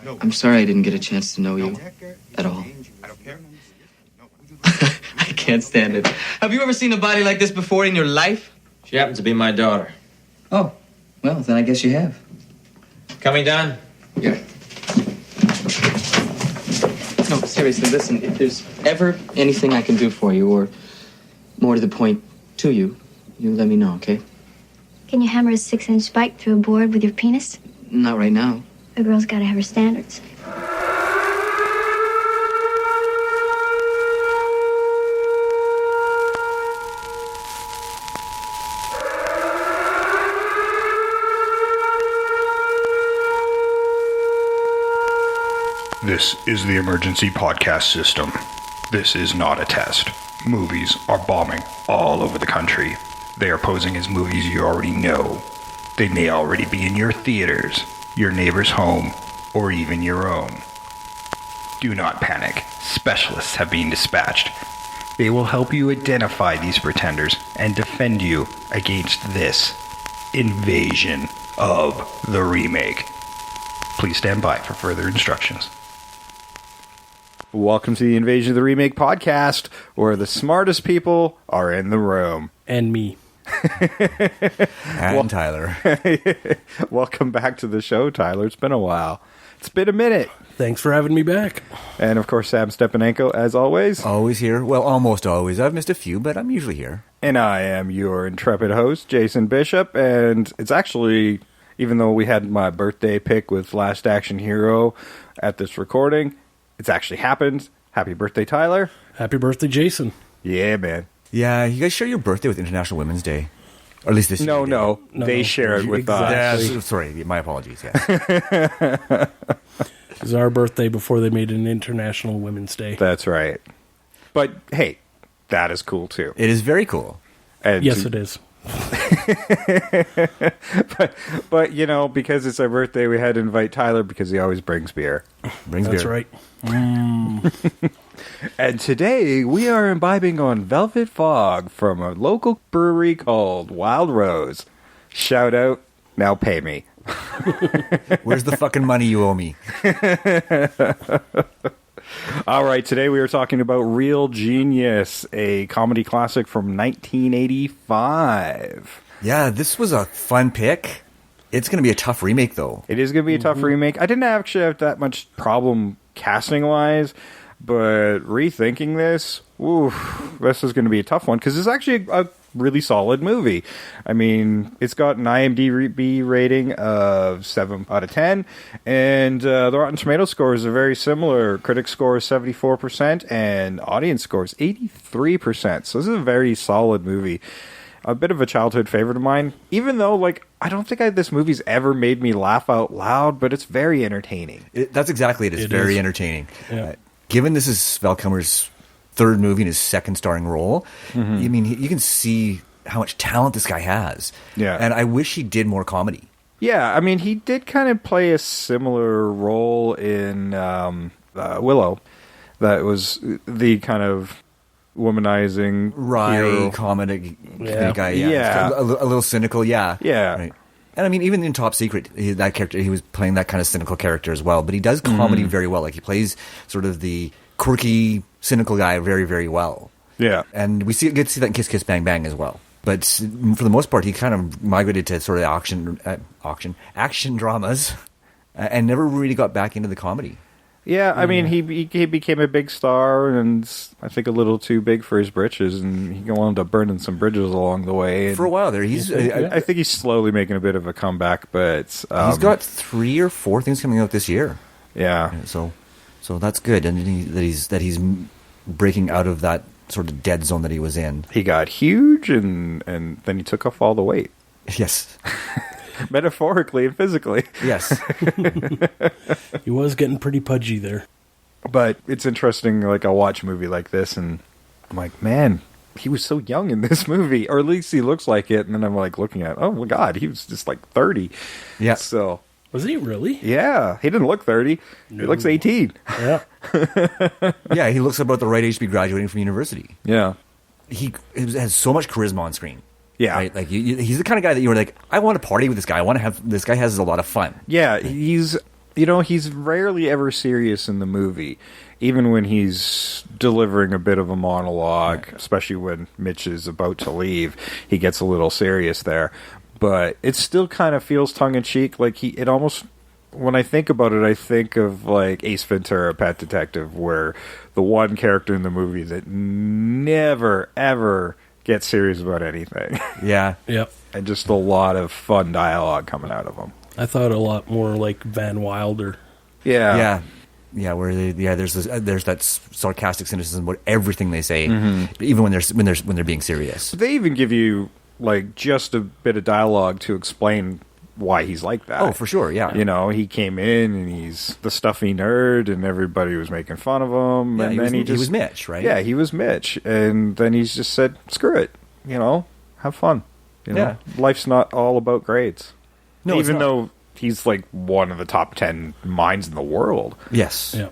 I'm sorry I didn't get a chance to know you at all. I can't stand it. Have you ever seen a body like this before in your life? She happens to be my daughter. Oh, well, then I guess you have. Coming down? Yeah. No, seriously, listen, if there's ever anything I can do for you, or more to the point, to you, you let me know, okay? Can you hammer a 6-inch spike through a board with your penis? Not right now. A girl's gotta have her standards. This is the emergency podcast system. This is not a test. Movies are bombing all over the country. They are posing as movies you already know. They may already be in your theaters, your neighbor's home, or even your own. Do not panic. Specialists have been dispatched. They will help you identify these pretenders and defend you against this invasion of the remake. Please stand by for further instructions. Welcome to the Invasion of the Remake podcast, where the smartest people are in the room. And me. And Tyler. Welcome back to the show, Tyler. It's been a while. It's been a minute. Thanks for having me back. And of course, Sam Stepanenko, as always. Always here. Well, almost always. I've missed a few, but I'm usually here. And I am your intrepid host, Jason Bishop. And it's actually, even though we had my birthday pick with Last Action Hero at this recording, it's actually happened. Happy birthday, Tyler. Happy birthday, Jason. Yeah, man. Yeah, you guys share your birthday with International Women's Day. Or at least this year. No. They share it with us. Yeah, sorry, my apologies. Yeah. It was our birthday before they made an International Women's Day. That's right. But, hey, that is cool, too. It is very cool. And yes, it is. but, you know, because it's our birthday, we had to invite Tyler because he always brings beer. That's right. And today, we are imbibing on Velvet Fog from a local brewery called Wild Rose. Shout out, now pay me. Where's the fucking money you owe me? All right, today we are talking about Real Genius, a comedy classic from 1985. Yeah, this was a fun pick. It's going to be a tough remake, though. It is going to be a tough remake. I didn't actually have that much problem casting-wise, but rethinking this, this is going to be a tough one, because it's actually a really solid movie. I mean, it's got an IMDb rating of 7 out of 10, and the Rotten Tomatoes scores are very similar. Critic score is 74%, and audience score is 83%. So this is a very solid movie. A bit of a childhood favorite of mine, even though, like, I don't think this movie's ever made me laugh out loud, but it's very entertaining. That's exactly it. It's very entertaining. Yeah. Given this is Val Kilmer's third movie and his second starring role, I mean, you can see how much talent this guy has. Yeah. And I wish he did more comedy. Yeah, I mean, he did kind of play a similar role in Willow. That was the kind of womanizing hero. Comedy Yeah. guy. Yeah. A little cynical, yeah. Yeah. Right. And I mean, even in Top Secret, that character, he was playing that kind of cynical character as well. But he does comedy very well. Like, he plays sort of the quirky, cynical guy very, very well. Yeah. And we get to see that in Kiss Kiss Bang Bang as well. But for the most part, he kind of migrated to sort of action dramas and never really got back into the comedy. Yeah, I mean, he became a big star, and I think a little too big for his britches, and he wound up burning some bridges along the way. And for a while there, I think he's slowly making a bit of a comeback, but he's got 3 or 4 things coming out this year. Yeah, so that's good, and that he's breaking out of that sort of dead zone that he was in. He got huge, and then he took off all the weight. Yes. Metaphorically and physically. Yes. He was getting pretty pudgy there. But it's interesting, like, I watch a movie like this, and I'm like, man, he was so young in this movie, or at least he looks like it, and then I'm like looking at, oh my god, he was just like 30. Yeah. So. Was he really? Yeah, he didn't look 30. No. He looks 18. Yeah. Yeah, he looks about the right age to be graduating from university. Yeah. He has so much charisma on screen. Yeah. Right? Like, he's the kind of guy that you were like, I want to party with this guy. I want to have, this guy has a lot of fun. Yeah, he's he's rarely ever serious in the movie. Even when he's delivering a bit of a monologue, especially when Mitch is about to leave, he gets a little serious there. But it still kind of feels tongue-in-cheek. Like, it almost... When I think about it, I think of, like, Ace Ventura, Pet Detective, where the one character in the movie that never, ever gets serious about anything. Yeah. Yep. And just a lot of fun dialogue coming out of him. I thought a lot more like Van Wilder. Yeah. Yeah, there's that sarcastic cynicism about everything they say, even when they're being serious. They even give you, like, just a bit of dialogue to explain why he's like that. Oh, for sure, yeah. He came in and he's the stuffy nerd and everybody was making fun of him. Yeah, And then he was Mitch, right? Yeah, he was Mitch. And then he's just said, screw it, have fun. Yeah. Life's not all about grades. No, Even it's not. though he's like one of the top 10 minds in the world. Yes. Yeah.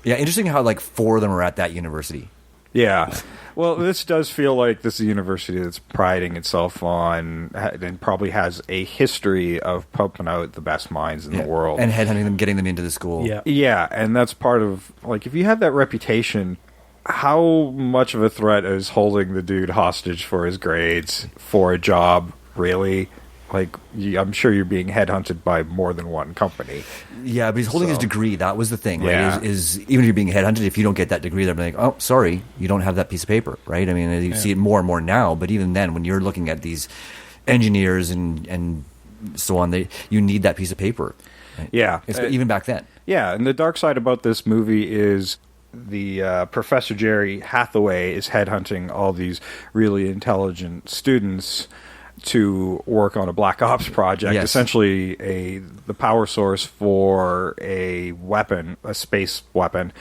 Yeah, interesting how like 4 of them are at that university. Yeah. Well, this does feel like this is a university that's priding itself on and probably has a history of pumping out the best minds in the world. And headhunting them, getting them into the school. Yeah. Yeah, and that's part of, like, if you have that reputation, how much of a threat is holding the dude hostage for his grades for a job, really? Like, I'm sure you're being headhunted by more than one company. Yeah, but he's holding his degree. That was the thing, right? Yeah. Is even if you're being headhunted, if you don't get that degree, they're like, oh, sorry, you don't have that piece of paper, right? I mean, you see it more and more now, but even then, when you're looking at these engineers and so on, you need that piece of paper. Right? Yeah. Even back then. Yeah, and the dark side about this movie is the Professor Jerry Hathaway is headhunting all these really intelligent students to work on a Black Ops project, Yes. essentially the power source for a weapon, a space weapon,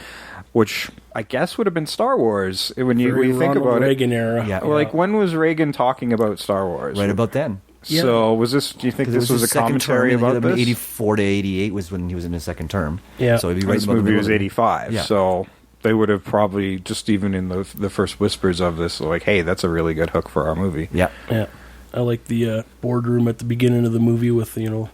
which I guess would have been Star Wars when you think Ronald about Reagan era. Yeah. Like, when was Reagan talking about Star Wars? Right about then. So was this? Do you think this was a commentary about this? 84 to 88 was when he was in his second term. Yeah. So it'd be right This about the movie middle was of it. 85, Yeah. so they would have probably just even in the first whispers of this, like, hey, that's a really good hook for our movie. Yeah. Yeah. I like the boardroom at the beginning of the movie with, a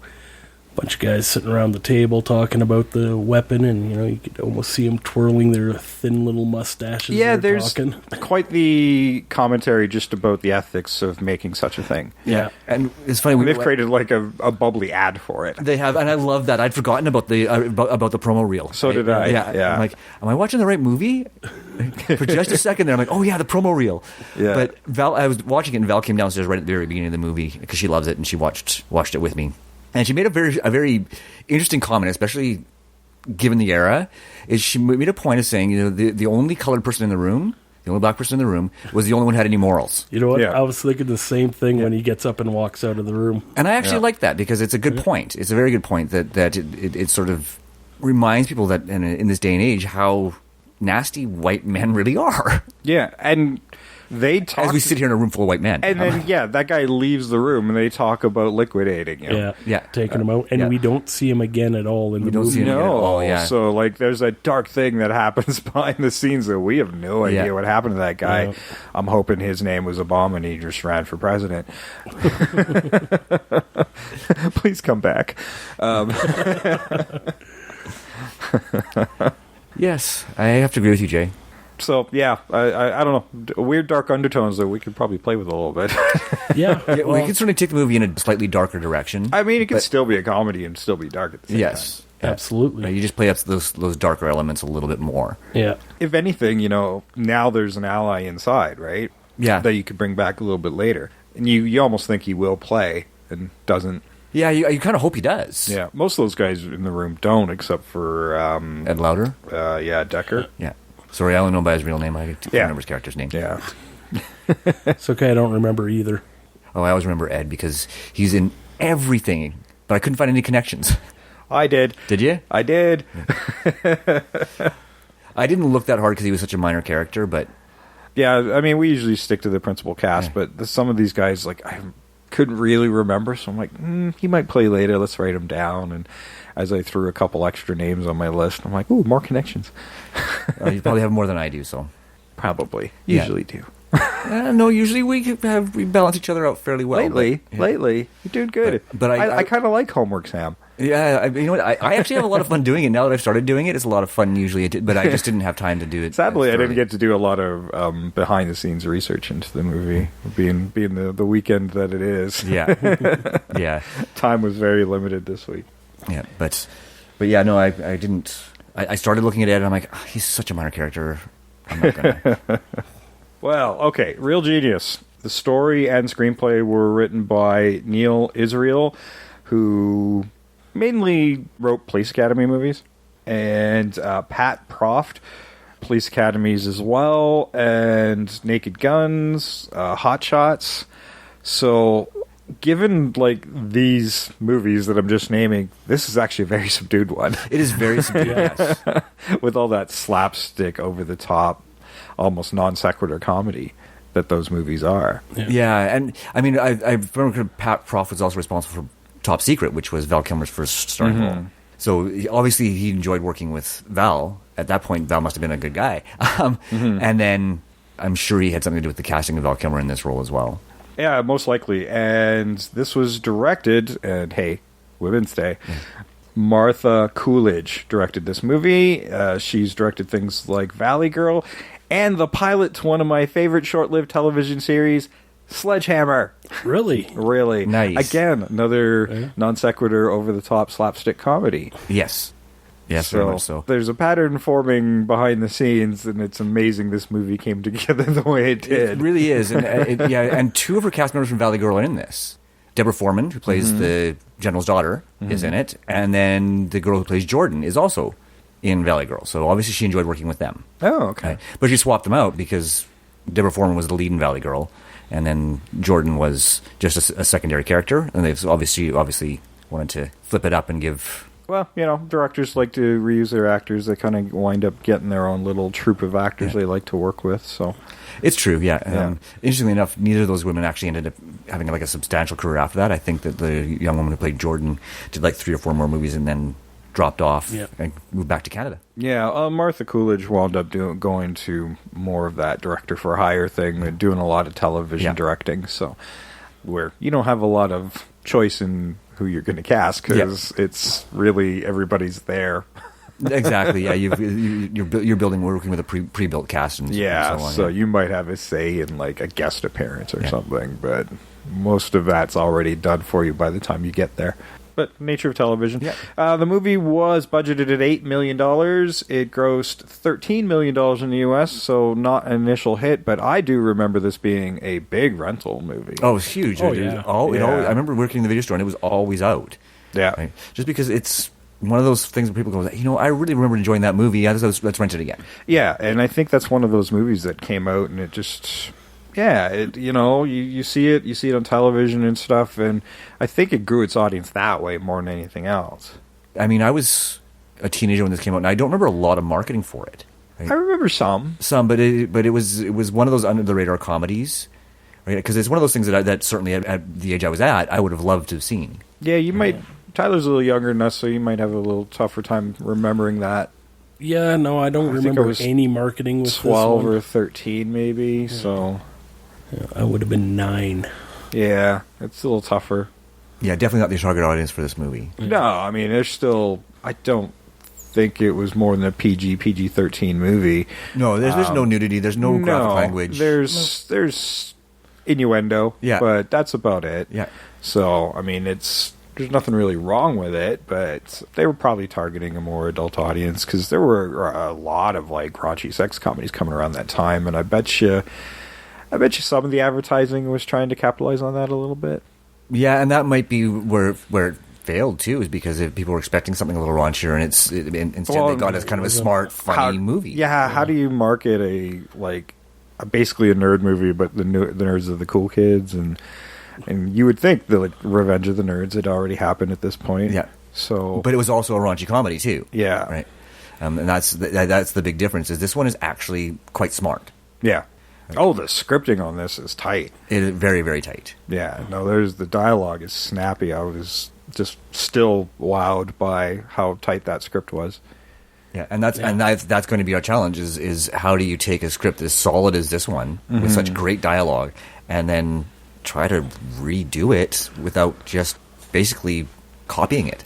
bunch of guys sitting around the table talking about the weapon, and, you could almost see them twirling their thin little mustaches. Yeah, they're there's talking. quite the commentary just about the ethics of making such a thing. Yeah. And it's funny. They've created like a bubbly ad for it. They have, and I love that. I'd forgotten about the promo reel. So did I. Yeah. I'm like, am I watching the right movie? For just a second there, I'm like, oh yeah, the promo reel. Yeah. But Val, I was watching it, and Val came downstairs right at the very beginning of the movie because she loves it, and she watched it with me. And she made a very interesting comment, especially given the era. Is she made a point of saying, the only colored person in the room, the only black person in the room, was the only one who had any morals. You know what? Yeah. I was thinking the same thing when he gets up and walks out of the room. And I actually like that because it's a good point. It's a very good point that it sort of reminds people that in this day and age how nasty white men really are. Yeah, and they talk... As we sit here in a room full of white men. And then, that guy leaves the room, and they talk about liquidating him. Yeah. Taking him out. And yeah. we don't see him again at all in the don't movie. see him again. No, Oh, yeah. So like, there's a dark thing that happens behind the scenes that we have no idea Yeah. what happened to that guy. Yeah. I'm hoping his name was Obama and he just ran for president. Please come back. Yes, I have to agree with you, Jay. So yeah, I don't know. Weird dark undertones that we could probably play with a little bit. Yeah. Yeah, we well, can certainly take the movie in a slightly darker direction. I mean, it could still be a comedy and still be dark at the same Yes. absolutely. You just play up those darker elements a little bit more. Yeah. time. If anything, now there's an ally inside, right? Yeah. That you could bring back a little bit later, and you almost think he will play and doesn't. Yeah, you kind of hope he does. Yeah, most of those guys in the room don't, except for Ed Lauder. Decker. Yeah. Sorry, I only know by his real name. I can't Yeah. remember his character's name. Yeah, It's okay. I don't remember either. Oh, I always remember Ed because he's in everything, but I couldn't find any connections. I did. Did you? I did. I didn't look that hard because he was such a minor character, but Yeah, I mean, we usually stick to the principal cast, Yeah. but some of these guys, like, I couldn't really remember, so I'm like, he might play later. Let's write him down. And as I threw a couple extra names on my list, I'm like, ooh, more connections. you probably have more than I do. So Probably. Yeah. Usually do. no, usually we balance each other out fairly well. Lately, but, yeah. you're doing good. But I I kind of like Homework Sam. Yeah, you know what? I actually have a lot of fun doing it now that I've started doing it. It's a lot of fun usually, but I just didn't have time to do it. Sadly, I didn't get to do a lot of behind the scenes research into the movie, being the weekend that it is. Yeah, yeah, Time was very limited this week. yeah. But yeah, no, I didn't. I started looking at it, and I'm like, oh, he's such a minor character. I'm not gonna. Well, okay, Real Genius. The story and screenplay were written by Neil Israel, who mainly wrote Police Academy movies, and Pat Proft, Police Academies as well, and Naked Guns, Hot Shots. So, given like these movies that I'm just naming, this is actually a very subdued one. It is very subdued. Yes. With all that slapstick, over the top, almost non sequitur comedy that those movies are. Yeah, and I mean, I remember Pat Proft was also responsible for Top Secret, which was Val Kilmer's first starring role. So obviously he enjoyed working with Val. At that point, Val must have been a good guy. And then I'm sure he had something to do with the casting of Val Kilmer in this role as well. Yeah, most likely. And this was directed, and hey, Women's Day. Martha Coolidge directed this movie. She's directed things like Valley Girl and the pilot to one of my favorite short-lived television series, Sledgehammer. Really? Really. Nice. Again, another non sequitur, over-the-top slapstick comedy. Yes. Yes, very much so. There's a pattern forming behind the scenes, and it's amazing this movie came together the way it did. It really is. And and two of her cast members from Valley Girl are in this. Deborah Foreman, who plays the general's daughter, is in it. And then the girl who plays Jordan is also in Valley Girl. So obviously she enjoyed working with them. Oh, okay. Right? But she swapped them out because Deborah Foreman was the lead in Valley Girl, and then Jordan was just a secondary character. And they've obviously wanted to flip it up and give... Well, you know, directors like to reuse their actors. They kind of wind up getting their own little troupe of actors they like to work with. So it's true, yeah. Interestingly enough, neither of those women actually ended up having like a substantial career after that. I think that the young woman who played Jordan did like 3 or 4 more movies and then dropped off and moved back to Canada. Yeah, Martha Coolidge wound up going to more of that director for hire thing, and doing a lot of television directing. So where you don't have a lot of choice in who you're going to cast, because it's really everybody's there. Exactly. Yeah, you're working with a pre-built cast, and so on. So you might have a say in like a guest appearance or something, but most of that's already done for you by the time you get there. But nature of television. Yeah. The movie was budgeted at $8 million. It grossed $13 million in the U.S., so not an initial hit, but I do remember this being a big rental movie. Oh, it was huge. Oh, yeah. I remember working in the video store, and it was always out. Yeah. Right? Just because it's one of those things where people go, I really remember enjoying that movie. Let's rent it again. Yeah, and I think that's one of those movies that came out, and it just... Yeah, you see it on television and stuff, and I think it grew its audience that way more than anything else. I mean, I was a teenager when this came out, and I don't remember a lot of marketing for it. Right? I remember some, but it was one of those under the radar comedies, right? Because it's one of those things that certainly at the age I was at, I would have loved to have seen. Yeah, you might. Tyler's a little younger than us, so you might have a little tougher time remembering that. Yeah, no, I don't remember any marketing with 12 this one. or 13 maybe, so... Yeah, I would have been 9. Yeah, it's a little tougher. Yeah, definitely not the target audience for this movie. No, I mean, there's still... I don't think it was more than a PG-13 movie. No, there's no nudity, there's no graphic language. There's innuendo, but that's about it. Yeah. So, I mean, there's nothing really wrong with it, but they were probably targeting a more adult audience, because there were a lot of like raunchy sex comedies coming around that time, and I bet you some of the advertising was trying to capitalize on that a little bit. Yeah, and that might be where it failed too, is because if people were expecting something a little raunchier, and instead they got it as kind of a smart, funny movie. Yeah, how do you market basically a nerd movie, but the nerds are the cool kids, and you would think the Revenge of the Nerds had already happened at this point. Yeah. So, but it was also a raunchy comedy too. Yeah. Right. And that's the big difference. Is this one is actually quite smart. Yeah. Oh, the scripting on this is tight. It is very, very tight. Yeah, no, the dialogue is snappy. I was just still wowed by how tight that script was. Yeah, and that's going to be our challenge is how do you take a script as solid as this one with such great dialogue and then try to redo it without just basically copying it.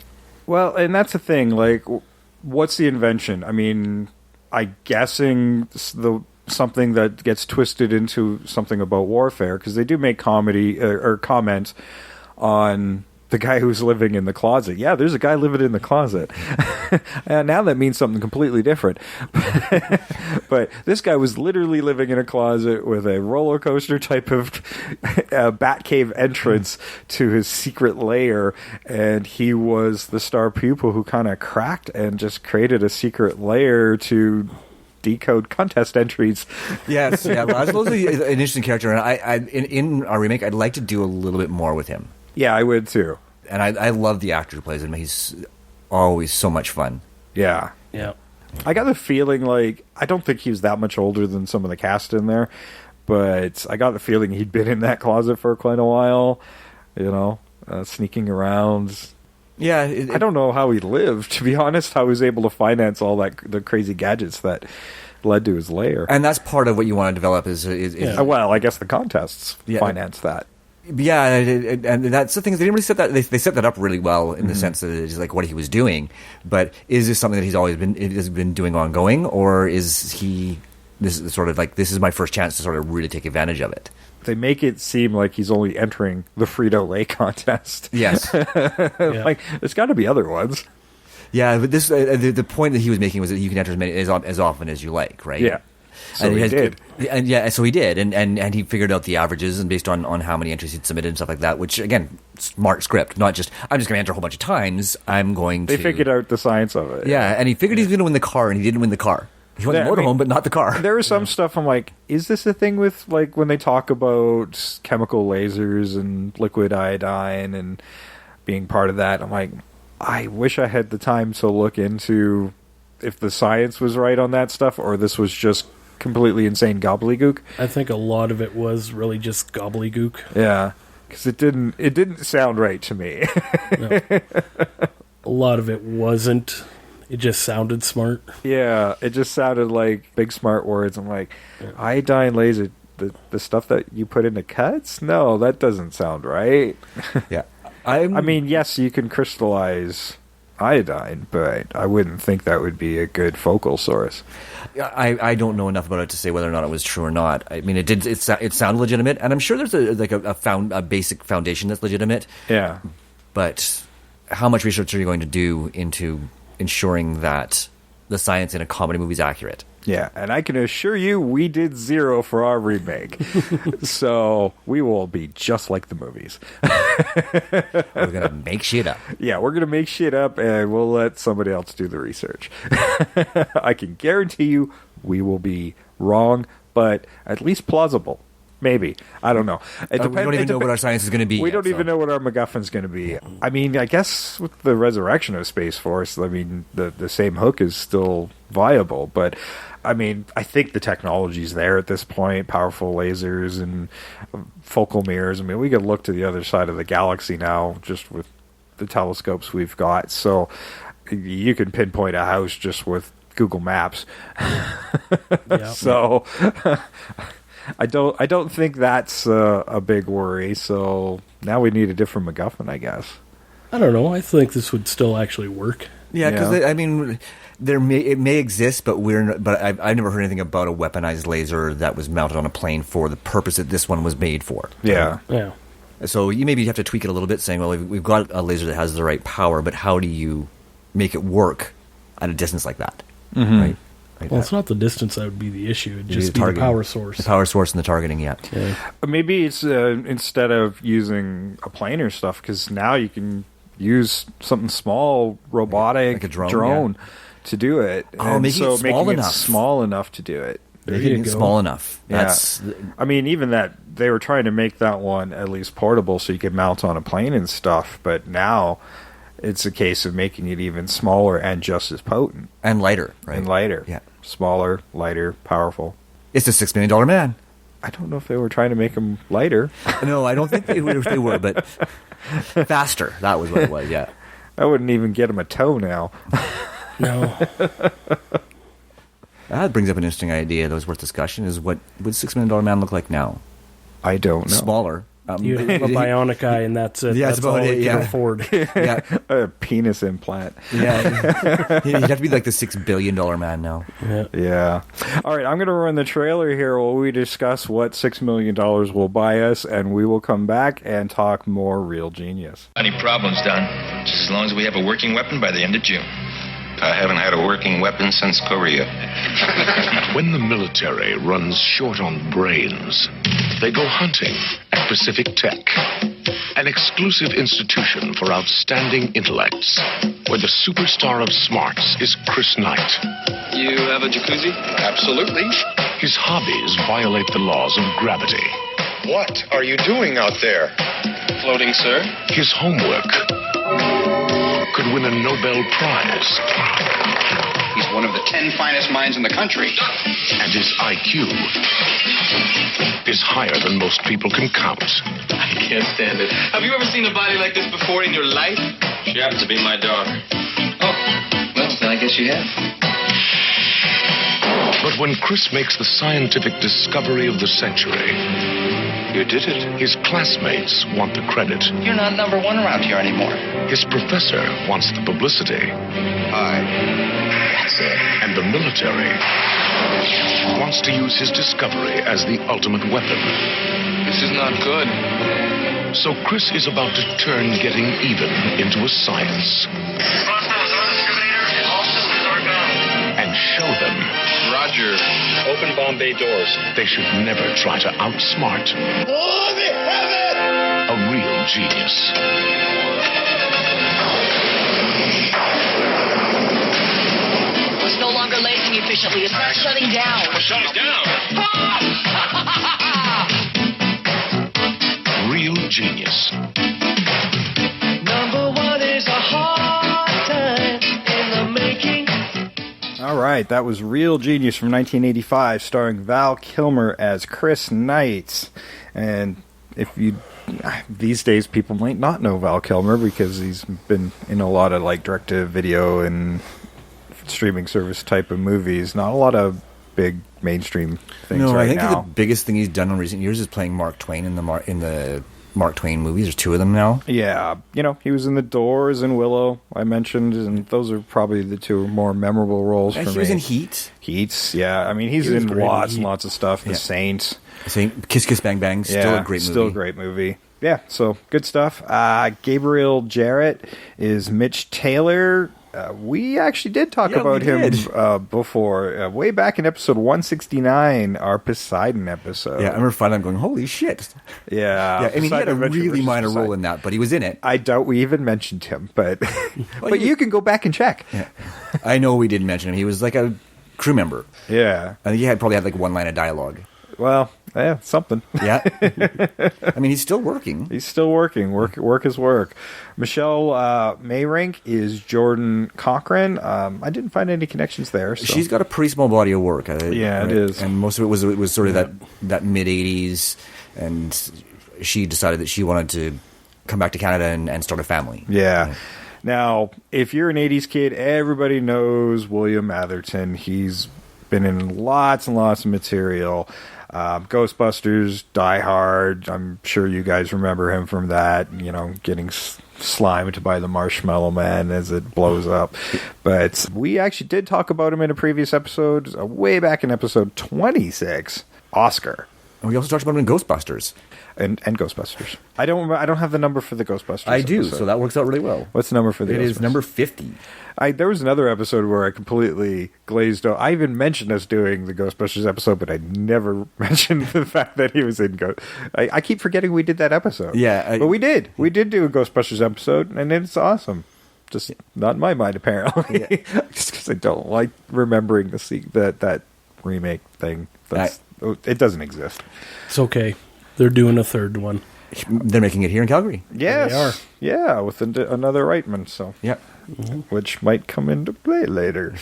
Well, and that's the thing. Like, what's the invention? I mean, I'm guessing something that gets twisted into something about warfare, because they do make comedy or comments on the guy who's living in the closet. Yeah, there's a guy living in the closet. And now that means something completely different. But this guy was literally living in a closet with a roller coaster type of Batcave entrance to his secret lair, and he was the star pupil who kind of cracked and just created a secret lair to decode contest entries. Yes, yeah. Well, Laszlo's an interesting character, and in our remake, I'd like to do a little bit more with him. Yeah, I would too. And I love the actor who plays him. He's always so much fun. Yeah. Yeah. I got the feeling like, I don't think he was that much older than some of the cast in there, but I got the feeling he'd been in that closet for quite a while, sneaking around. Yeah. I don't know how he lived, to be honest, how he was able to finance all the crazy gadgets that led to his lair. And that's part of what you want to develop is Well, I guess the contests finance that. Yeah, and that's the thing is they didn't really set that. They set that up really well in the sense that it's like what he was doing. But is this something that he's always been doing ongoing, or is he? This is sort of like, this is my first chance to sort of really take advantage of it. They make it seem like he's only entering the Frito-Lay contest. Yes, Like there's got to be other ones. yeah. But this the point that he was making was that you can enter as often as you like, right? Yeah. So and he did. And yeah, so he did, and he figured out the averages and based on how many entries he'd submitted and stuff like that. Which again, smart script, not just I'm just going to enter a whole bunch of times. They figured out the science of it. Yeah, and he figured he was going to win the car, and he didn't win the car. He won the motorhome, but not the car. There was some stuff I'm like, is this a thing with, like, when they talk about chemical lasers and liquid iodine and being part of that? I'm like, I wish I had the time to look into if the science was right on that stuff, or this was just completely insane gobbledygook. I think a lot of it was really just gobbledygook. Yeah, because it didn't sound right to me. No. A lot of it wasn't. It just sounded smart. Yeah, it just sounded like big smart words. I'm like, iodine laser, the stuff that you put into cuts? No, that doesn't sound right. Yeah, I mean, yes, you can crystallize iodine, but I wouldn't think that would be a good focal source. I don't know enough about it to say whether or not it was true or not. I mean, it sounded legitimate, and I'm sure there's a basic foundation that's legitimate. Yeah, but how much research are you going to do into ensuring that the science in a comedy movie is accurate? Yeah, and I can assure you we did 0 for our remake. So we will be just like the movies. We're going to make shit up. Yeah, we're going to make shit up, and we'll let somebody else do the research. I can guarantee you we will be wrong, but at least plausible. Maybe. I don't know. We don't even know what our science is going to be. We don't even know what our MacGuffin's going to be. I mean, I guess with the resurrection of Space Force, I mean, the same hook is still viable. But, I mean, I think the technology's there at this point. Powerful lasers and focal mirrors. I mean, we could look to the other side of the galaxy now just with the telescopes we've got. So you can pinpoint a house just with Google Maps. Yeah. So... I don't think that's a big worry. So now we need a different MacGuffin, I guess. I don't know. I think this would still actually work. Yeah, because I mean, it may exist, but I've never heard anything about a weaponized laser that was mounted on a plane for the purpose that this one was made for. Yeah, Yeah. So you maybe have to tweak it a little bit, saying, well, we've got a laser that has the right power, but how do you make it work at a distance like that? Mm-hmm. Right. Well, it's not the distance that would be the issue. It'd just be the targeting. power source. The power source and the targeting, yeah. Maybe it's instead of using a plane or stuff, because now you can use something small, robotic, like a drone to do it. Oh, making it small enough to do it. Making it small enough. That's, I mean, even that, they were trying to make that one at least portable so you could mount on a plane and stuff, but now it's a case of making it even smaller and just as potent. and lighter, right? And lighter. Yeah. Smaller, lighter, powerful. It's a $6 million man. I don't know if they were trying to make him lighter. No, I don't think they were, but faster. That was what it was, yeah. I wouldn't even get him a toe now. No. That brings up an interesting idea that was worth discussion, is what would $6 million man look like now? I don't know. Smaller, You have a bionic eye, and that's it. Yeah, that's that's about all it, he can yeah. afford. Yeah, A penis implant. yeah. He'd have to be like the $6 billion man now. Yeah. All right, I'm going to run the trailer here while we discuss what $6 million will buy us, and we will come back and talk more Real Genius. Any problems, Don? Just as long as we have a working weapon by the end of June. I haven't had a working weapon since Korea. When the military runs short on brains, they go hunting at Pacific Tech, an exclusive institution for outstanding intellects, where the superstar of smarts is Chris Knight. You have a jacuzzi? Absolutely. His hobbies violate the laws of gravity. What are you doing out there? Floating, sir. His homework could win a Nobel Prize. He's one of the 10 finest minds in the country. And his IQ is higher than most people can count. I can't stand it. Have you ever seen a body like this before in your life? She happens to be my daughter. Oh, well, then I guess you have. But when Chris makes the scientific discovery of the century, You did it. his classmates want the credit. You're not number one around here anymore. His professor wants the publicity. Hi. That's it. And the military wants to use his discovery as the ultimate weapon. This is not good. So Chris is about to turn getting even into a science. And show them Roger. Open bomb bay doors. they should never try to outsmart a real genius. It's no longer lagging efficiently. It's not shutting down. Shut it down. Real genius. Number one is a hard time in the making. All right, that was Real Genius from 1985, starring Val Kilmer as Chris Knight. And if you these days, people might not know Val Kilmer because he's been in a lot of like direct-to-video and streaming service type of movies. Not a lot of big mainstream things No, right I think now. the biggest thing he's done in recent years is playing Mark Twain in the Mark Twain movies. There's two of them now. Yeah, he was in The Doors and Willow, I mentioned, and those are probably the two more memorable roles for me. He was in Heat. Heats, yeah. I mean, he's He was in great in lots and Heat. lots of stuff. The Yeah. Saints. Saying Kiss Kiss Bang Bang. Still a great movie. Still a great movie. Yeah, so good stuff. Gabriel Jarrett is Mitch Taylor. We actually did talk Yeah, about we him did. before, way back in episode 169, our Poseidon episode. Yeah, I remember finally going, holy shit. Yeah, Yeah, I mean, he had a Poseidon Adventure really versus minor Poseidon. role in that, but he was in it. I doubt we even mentioned him, but but you- you can go back and check. Yeah. I know we didn't mention him. He was like a crew member. Yeah. I think he probably had like one line of dialogue. Well, yeah, something. Yeah. I mean, he's still working. He's still working. Work is work. Michelle Mayrink is Jordan Cochran. I didn't find any connections there. So. She's got a pretty small body of work. Yeah, it is. And most of it was sort of that mid-'80s, and she decided that she wanted to come back to Canada and start a family. Yeah. Now, if you're an 80s kid, everybody knows William Atherton. He's been in lots and lots of material. Ghostbusters, Die Hard. I'm sure you guys remember him from that, getting slimed by the Marshmallow Man as it blows up. But we actually did talk about him in a previous episode, way back in episode 26, Oscar. And we also talked about him in Ghostbusters. And Ghostbusters. I don't have the number for the Ghostbusters. I do, episode. so that works out really well. What's the number for the It Ghostbusters? is number 50. There was another episode where I completely glazed over. I even mentioned us doing the Ghostbusters episode, but I never mentioned the fact that he was in Ghost. I keep forgetting we did that episode. Yeah. But we did. We did do a Ghostbusters episode, and it's awesome. Just not in my mind, apparently. Just because I don't like remembering that remake thing. It doesn't exist. It's okay. They're doing a third one. They're making it here in Calgary. Yes. They are. Yeah, with another Reitman, so. Yep. Which might come into play later.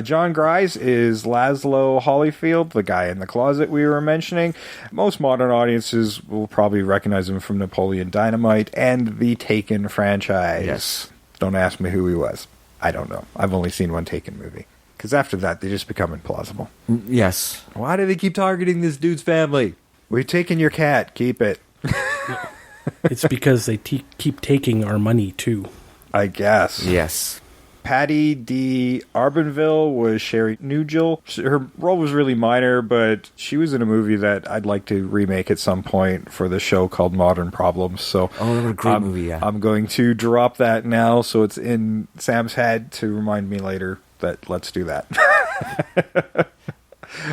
John Grise is Laszlo Holyfield, the guy in the closet we were mentioning. Most modern audiences will probably recognize him from Napoleon Dynamite and the Taken franchise. Yes. Don't ask me who he was. I don't know. I've only seen one Taken movie. Because after that, they just become implausible. Yes. Why do they keep targeting this dude's family? We've taken your cat. Keep it. It's because they keep taking our money, too. I guess. Yes. Patty D. Arbonville was Sherry Nugel. Her role was really minor, but she was in a movie that I'd like to remake at some point for the show called Modern Problems. So, that was a great movie, yeah. I'm going to drop that now so it's in Sam's head to remind me later that let's do that.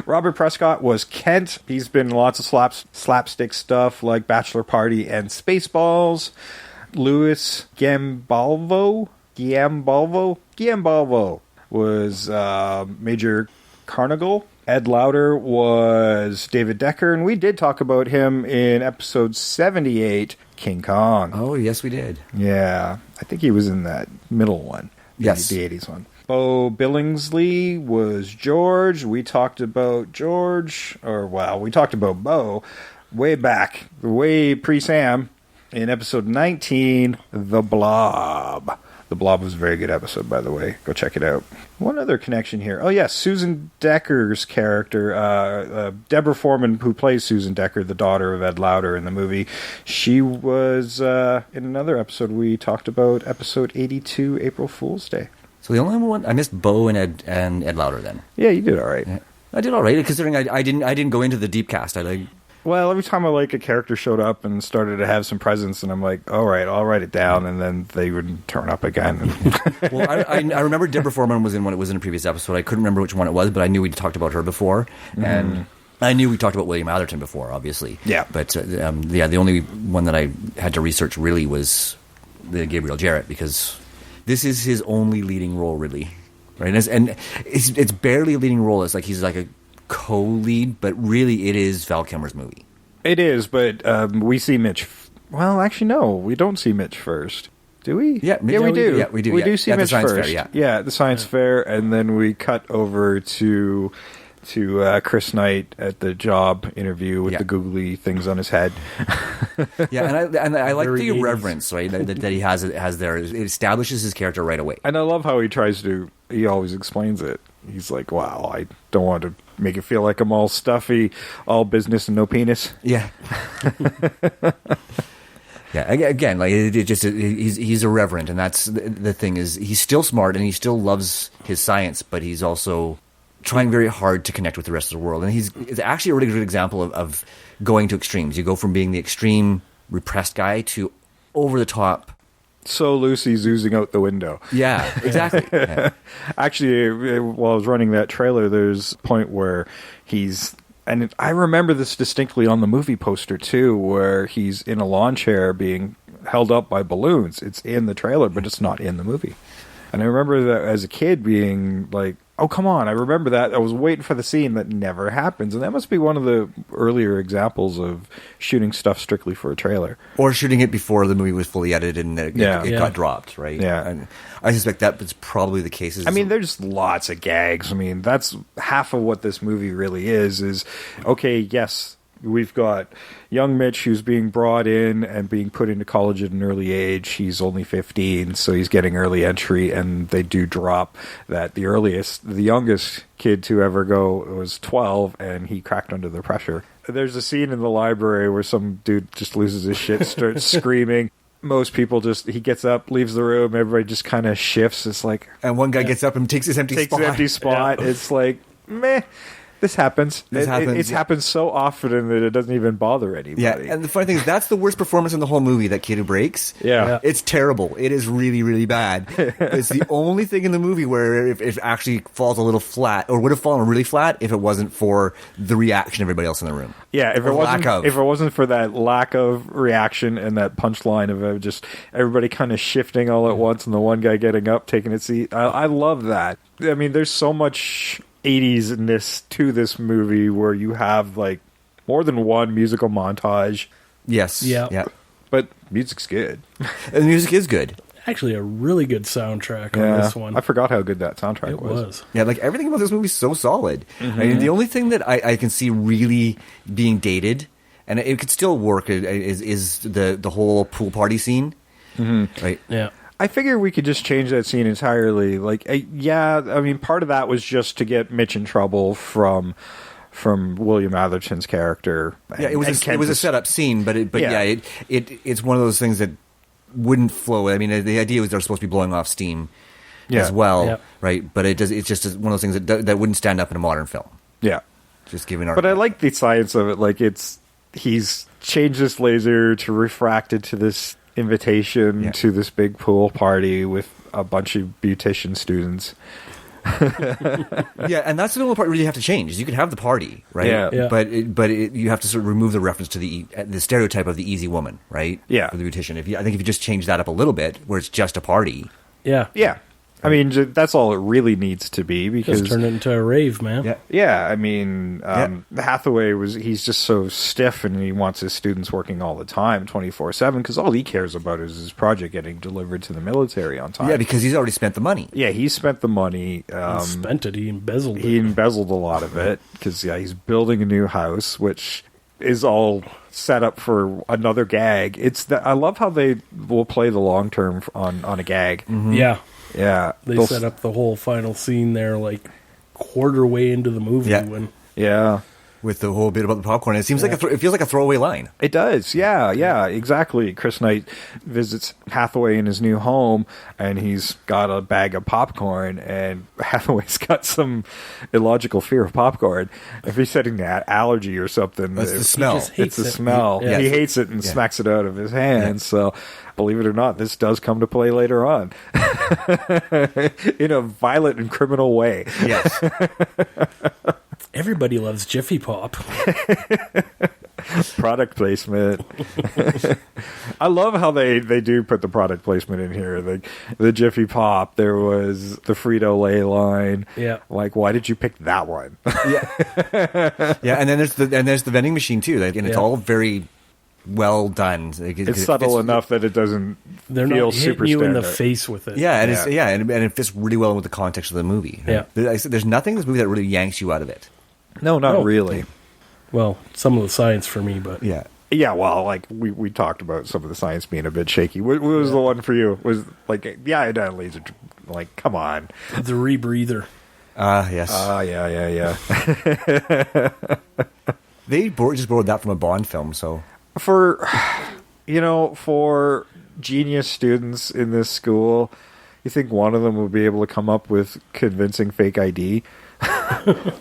Robert Prescott was Kent. He's been in lots of slapstick stuff like Bachelor Party and Spaceballs. Louis Giambalvo was Major Carnagle. Ed Lauder was David Decker, and we did talk about him in episode 78, King Kong. Oh, yes, we did. Yeah, I think he was in that middle one. Yes. The 80s one. Bo Billingsley was George. We talked about we talked about Bo way back, way pre-Sam, in episode 19, The Blob. The Blob was a very good episode, by the way. Go check it out. One other connection here. Oh, yes, Susan Decker's character, Deborah Foreman, who plays Susan Decker, the daughter of Ed Lauder in the movie. She was in another episode we talked about, episode 82, April Fool's Day. So the only one I missed Bo and Ed Lauder then. Yeah, you did all right. Yeah. I did all right considering I didn't go into the deep cast. Well, every time a character showed up and started to have some presence, and I'm like, all right, I'll write it down, and then they would turn up again. Well, I remember Deborah Foreman was in a previous episode. I couldn't remember which one it was, but I knew we'd talked about her before, and I knew we talked about William Atherton before, obviously. Yeah. But the only one that I had to research really was the Gabriel Jarrett, because this is his only leading role, really, right? And it's barely a leading role. It's like he's like a co-lead, but really it is Val Kilmer's movie. It is, but we see Mitch. Well, actually, no, we don't see Mitch first. Do we? Yeah, we do. Yeah, we do. We do see at Mitch the science first. Fair, at the science fair, and then we cut over to Chris Knight at the job interview with the googly things on his head. Yeah, and I like Very the 80s. reverence, right, that he has there. It establishes his character right away. And I love how he always explains it. He's like, wow, I don't want to make it feel like I'm all stuffy, all business and no penis. Yeah. Yeah, again, he's irreverent, and that's the thing is he's still smart and he still loves his science, but he's also trying very hard to connect with the rest of the world. And it's actually a really good example of going to extremes. You go from being the extreme repressed guy to over the top. So Lucy's oozing out the window. Yeah, exactly. Yeah. Actually, while I was running that trailer, there's a point where and I remember this distinctly on the movie poster too, where he's in a lawn chair being held up by balloons. It's in the trailer, but it's not in the movie. And I remember that as a kid being like, oh, come on. I remember that. I was waiting for the scene that never happens. And that must be one of the earlier examples of shooting stuff strictly for a trailer. Or shooting it before the movie was fully edited and it got dropped, right? Yeah. And I suspect that was probably the case. I mean, there's lots of gags. I mean, that's half of what this movie really is, okay, yes, we've got young Mitch who's being brought in and being put into college at an early age. He's only 15, so he's getting early entry, and they do drop that the youngest kid to ever go was 12, and he cracked under the pressure. There's a scene in the library where some dude just loses his shit, starts screaming. Most people he gets up, leaves the room, everybody just kind of shifts. It's like... And one guy gets up and takes his empty spot. Yeah. It's like, meh. This happens. It's happened so often that it doesn't even bother anybody. Yeah, and the funny thing is, that's the worst performance in the whole movie, that kid who breaks. Yeah. It's terrible. It is really, really bad. It's the only thing in the movie where it actually falls a little flat, or would have fallen really flat if it wasn't for the reaction of everybody else in the room. Yeah, if it wasn't for that lack of reaction and that punchline of just everybody kind of shifting all at once and the one guy getting up, taking a seat. I love that. I mean, there's so much 80s-ness to this movie where you have like more than one musical montage. Yes. Yeah. But music's good. And the music is good. Actually, a really good soundtrack on this one. I forgot how good that soundtrack was. Yeah, like everything about this movie is so solid. Mm-hmm. I mean, the only thing that I can see really being dated, and it could still work, is the whole pool party scene. Mm-hmm. Right? Yeah. I figure we could just change that scene entirely. Like, I mean, part of that was just to get Mitch in trouble from from William Atherton's character. Yeah, it was a setup scene, but it's one of those things that wouldn't flow. I mean, the idea was they're supposed to be blowing off steam as well, right? But it's just one of those things that wouldn't stand up in a modern film. Yeah, just giving. But I like the science of it. Like he's changed this laser to refract it to this invitation to this big pool party with a bunch of beautician students. Yeah, and that's the only part where you have to change. Is you can have the party, right? Yeah. But you have to sort of remove the reference to the stereotype of the easy woman, right? Yeah. For the beautician. I think if you just change that up a little bit, where it's just a party. Yeah. I mean, that's all it really needs to be, because just turn it into a rave, man. Yeah. I mean, Hathaway he's just so stiff, and he wants his students working all the time, 24/7, because all he cares about is his project getting delivered to the military on time. Yeah, because he's already spent the money. Yeah, he spent the money. He spent it. He embezzled it. He embezzled a lot of it, because he's building a new house, which is all set up for another gag. I love how they will play the long term on a gag. Mm-hmm. Yeah. Yeah, they set up the whole final scene there, like quarter way into the movie. With the whole bit about the popcorn, it seems like it feels like a throwaway line. It does, yeah, exactly. Chris Knight visits Hathaway in his new home, and he's got a bag of popcorn, and Hathaway's got some illogical fear of popcorn. If he's setting that allergy or something, it's the smell. It's the smell. He hates it and smacks it out of his hands. So, believe it or not, this does come to play later on in a violent and criminal way. Yes. Everybody loves Jiffy Pop. Product placement. I love how they do put the product placement in here. The Jiffy Pop, there was the Frito-Lay line. Yeah. Like, why did you pick that one? And then there's the vending machine too. And it's all very well done. It's subtle enough that it doesn't feel super you standard. in the face with it. Yeah, and it fits really well with the context of the movie. Yeah. There's nothing in this movie that really yanks you out of it. No, not really. Well, some of the science for me, but yeah. Well, like we talked about some of the science being a bit shaky. What was the one for you? Was like the iodine laser? Like, come on, the rebreather. Yes. Yeah. They just borrowed that from a Bond film. So for genius students in this school, you think one of them will be able to come up with convincing fake ID?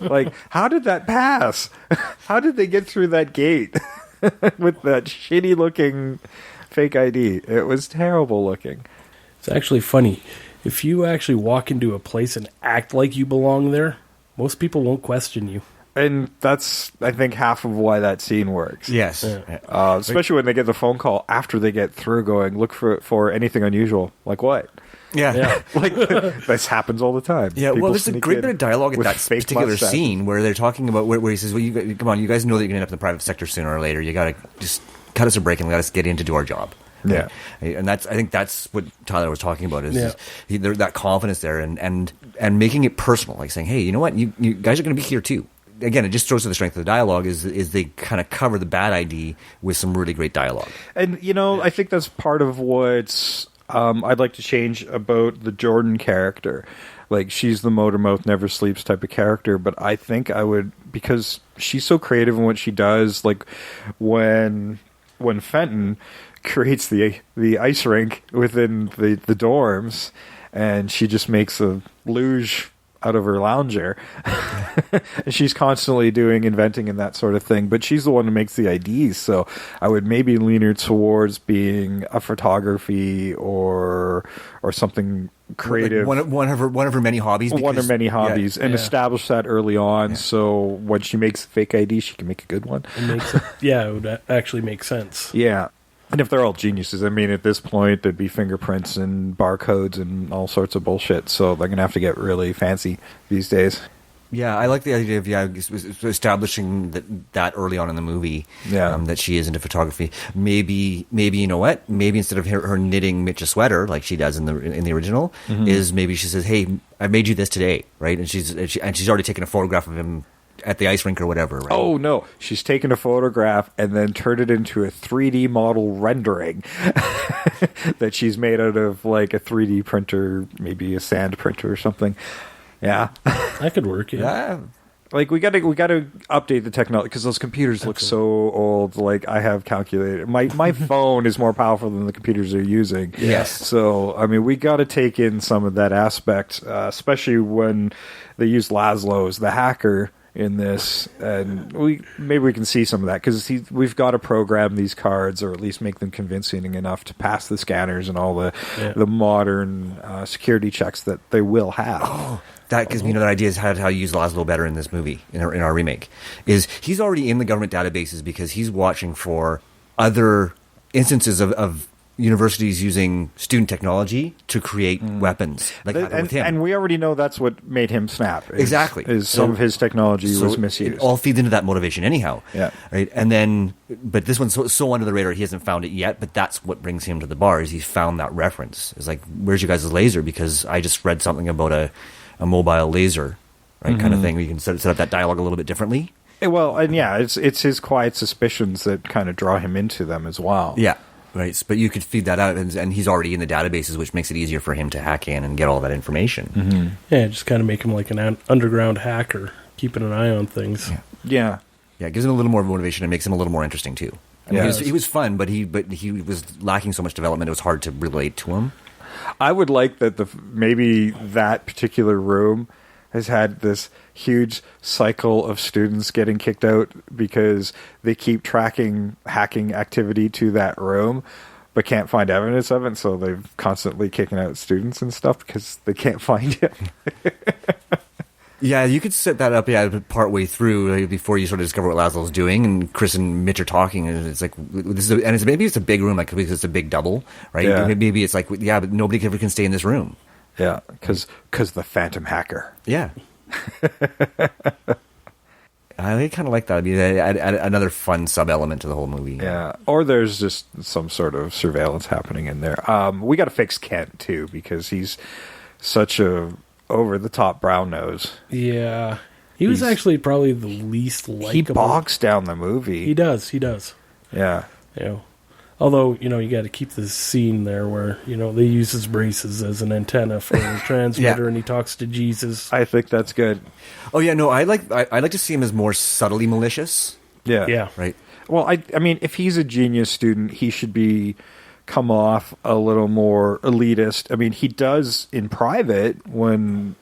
Like, how did that pass? How did they get through that gate with that shitty looking fake ID? It was terrible looking. It's actually funny. If you actually walk into a place and act like you belong there, most people won't question you. And that's, I think, half of why that scene works. Yes. Especially when they get the phone call after they get through going, look for anything unusual. Like what? Yeah. Like, this happens all the time. Yeah, People well, there's a great bit of dialogue in that particular mustaches. scene where they're talking about where he says, well, come on, you guys know that you're going to end up in the private sector sooner or later. You got to just cut us a break and let us get in to do our job. Yeah. And I think that's what Tyler was talking about, is that confidence there and making it personal, like saying, hey, you know what, you guys are going to be here too. Again, it just shows to the strength of the dialogue is they kind of cover the bad ID with some really great dialogue. And, I think that's part of what I'd like to change about the Jordan character. Like, she's the motor mouth, never sleeps type of character, but I think I would, because she's so creative in what she does, like when Fenton creates the ice rink within the dorms, and she just makes a luge out of her lounger. She's constantly inventing and that sort of thing, but she's the one who makes the IDs, so I would maybe lean her towards being a photography or something creative. Like one of her many hobbies. And establish that early on, so when she makes a fake ID, she can make a good one. It would actually make sense. Yeah. And if they're all geniuses, I mean, at this point, there'd be fingerprints and barcodes and all sorts of bullshit. So they're going to have to get really fancy these days. Yeah, I like the idea of establishing that early on in the movie, that she is into photography. Maybe you know what? Maybe instead of her knitting Mitch a sweater like she does in the original, is maybe she says, "Hey, I made you this today," right? And she's already taken a photograph of him at the ice rink or whatever, right? Oh, no. She's taken a photograph and then turned it into a 3D model rendering that she's made out of, like, a 3D printer, maybe a sand printer or something. Yeah. That could work, yeah. Like we got to update the technology because those computers look so old. Like I have calculated, my phone is more powerful than the computers they're using. Yes. So I mean, we got to take in some of that aspect, especially when they use Laszlo as the hacker in this, and maybe we can see some of that because we've got to program these cards or at least make them convincing enough to pass the scanners and all the modern security checks that they will have. Oh. That gives me another idea is how to use Laszlo better in this movie, in our remake. Is he's already in the government databases because he's watching for other instances of universities using student technology to create weapons, like with him. And we already know that's what made him snap. Exactly. Some of his technology was misused. It all feeds into that motivation anyhow. Yeah. Right. And then, but this one's so under the radar, he hasn't found it yet, but that's what brings him to the bar, is he's found that reference. It's like, where's your guys' laser? Because I just read something about a mobile laser, right, kind of thing. We can set up that dialogue a little bit differently. Well, and it's his quiet suspicions that kind of draw him into them as well. Yeah, right. But you could feed that out, and he's already in the databases, which makes it easier for him to hack in and get all that information. Yeah, just kind of make him like an underground hacker, keeping an eye on things. Yeah. It gives him a little more motivation and makes him a little more interesting too. I mean, he was fun, but he was lacking so much development. It was hard to relate to him. I would like that maybe that particular room has had this huge cycle of students getting kicked out because they keep tracking hacking activity to that room but can't find evidence of it, so they're constantly kicking out students and stuff because they can't find it. Yeah, you could set that up, part way through before you sort of discover what Laszlo's doing, and Chris and Mitch are talking, and it's like maybe it's a big room, like because it's a big double, right? Yeah. Maybe it's like but nobody ever can stay in this room. Yeah, because the Phantom Hacker. Yeah. I kind of like that. I mean, add another fun sub element to the whole movie. Yeah, or there's just some sort of surveillance happening in there. We got to fix Kent too because he's such a over-the-top brown nose. Yeah. He was actually probably the least likable. He bogs down the movie. He does. Yeah. Although, you got to keep the scene there where, they use his braces as an antenna for a transmitter and he talks to Jesus. I think that's good. Oh, yeah, no, I like to see him as more subtly malicious. Yeah. Yeah. Right. Well, I mean, if he's a genius student, he should come off a little more elitist. I mean, he does in private when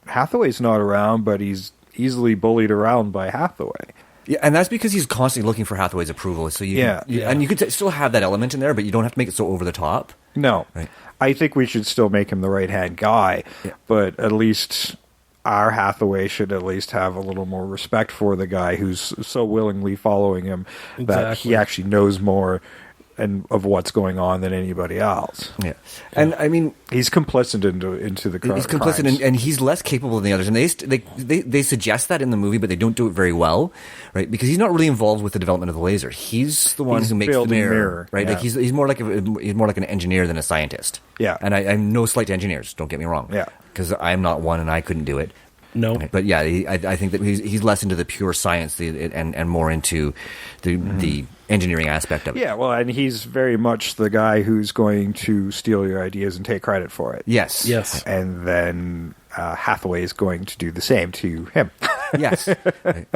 Hathaway's not around, but he's easily bullied around by Hathaway. Yeah, and that's because he's constantly looking for Hathaway's approval. So and you could still have that element in there, but you don't have to make it so over the top. No, right. I think we should still make him the right-hand guy, but at least our Hathaway should at least have a little more respect for the guy who's so willingly following him that he actually knows more and of what's going on than anybody else. Yeah, and I mean, he's complicit into the crime. He's complicit, and he's less capable than the others. And they suggest that in the movie, but they don't do it very well, right? Because he's not really involved with the development of the laser. He's the one who makes the mirror, right? Yeah. Like he's more like an engineer than a scientist. Yeah, and I'm no slight to engineers. Don't get me wrong. Yeah, because I'm not one, and I couldn't do it. No, but yeah, I think that he's less into the pure science and more into the engineering aspect of it. Yeah, well, and he's very much the guy who's going to steal your ideas and take credit for it. Yes. And then Hathaway is going to do the same to him. Yes. Right.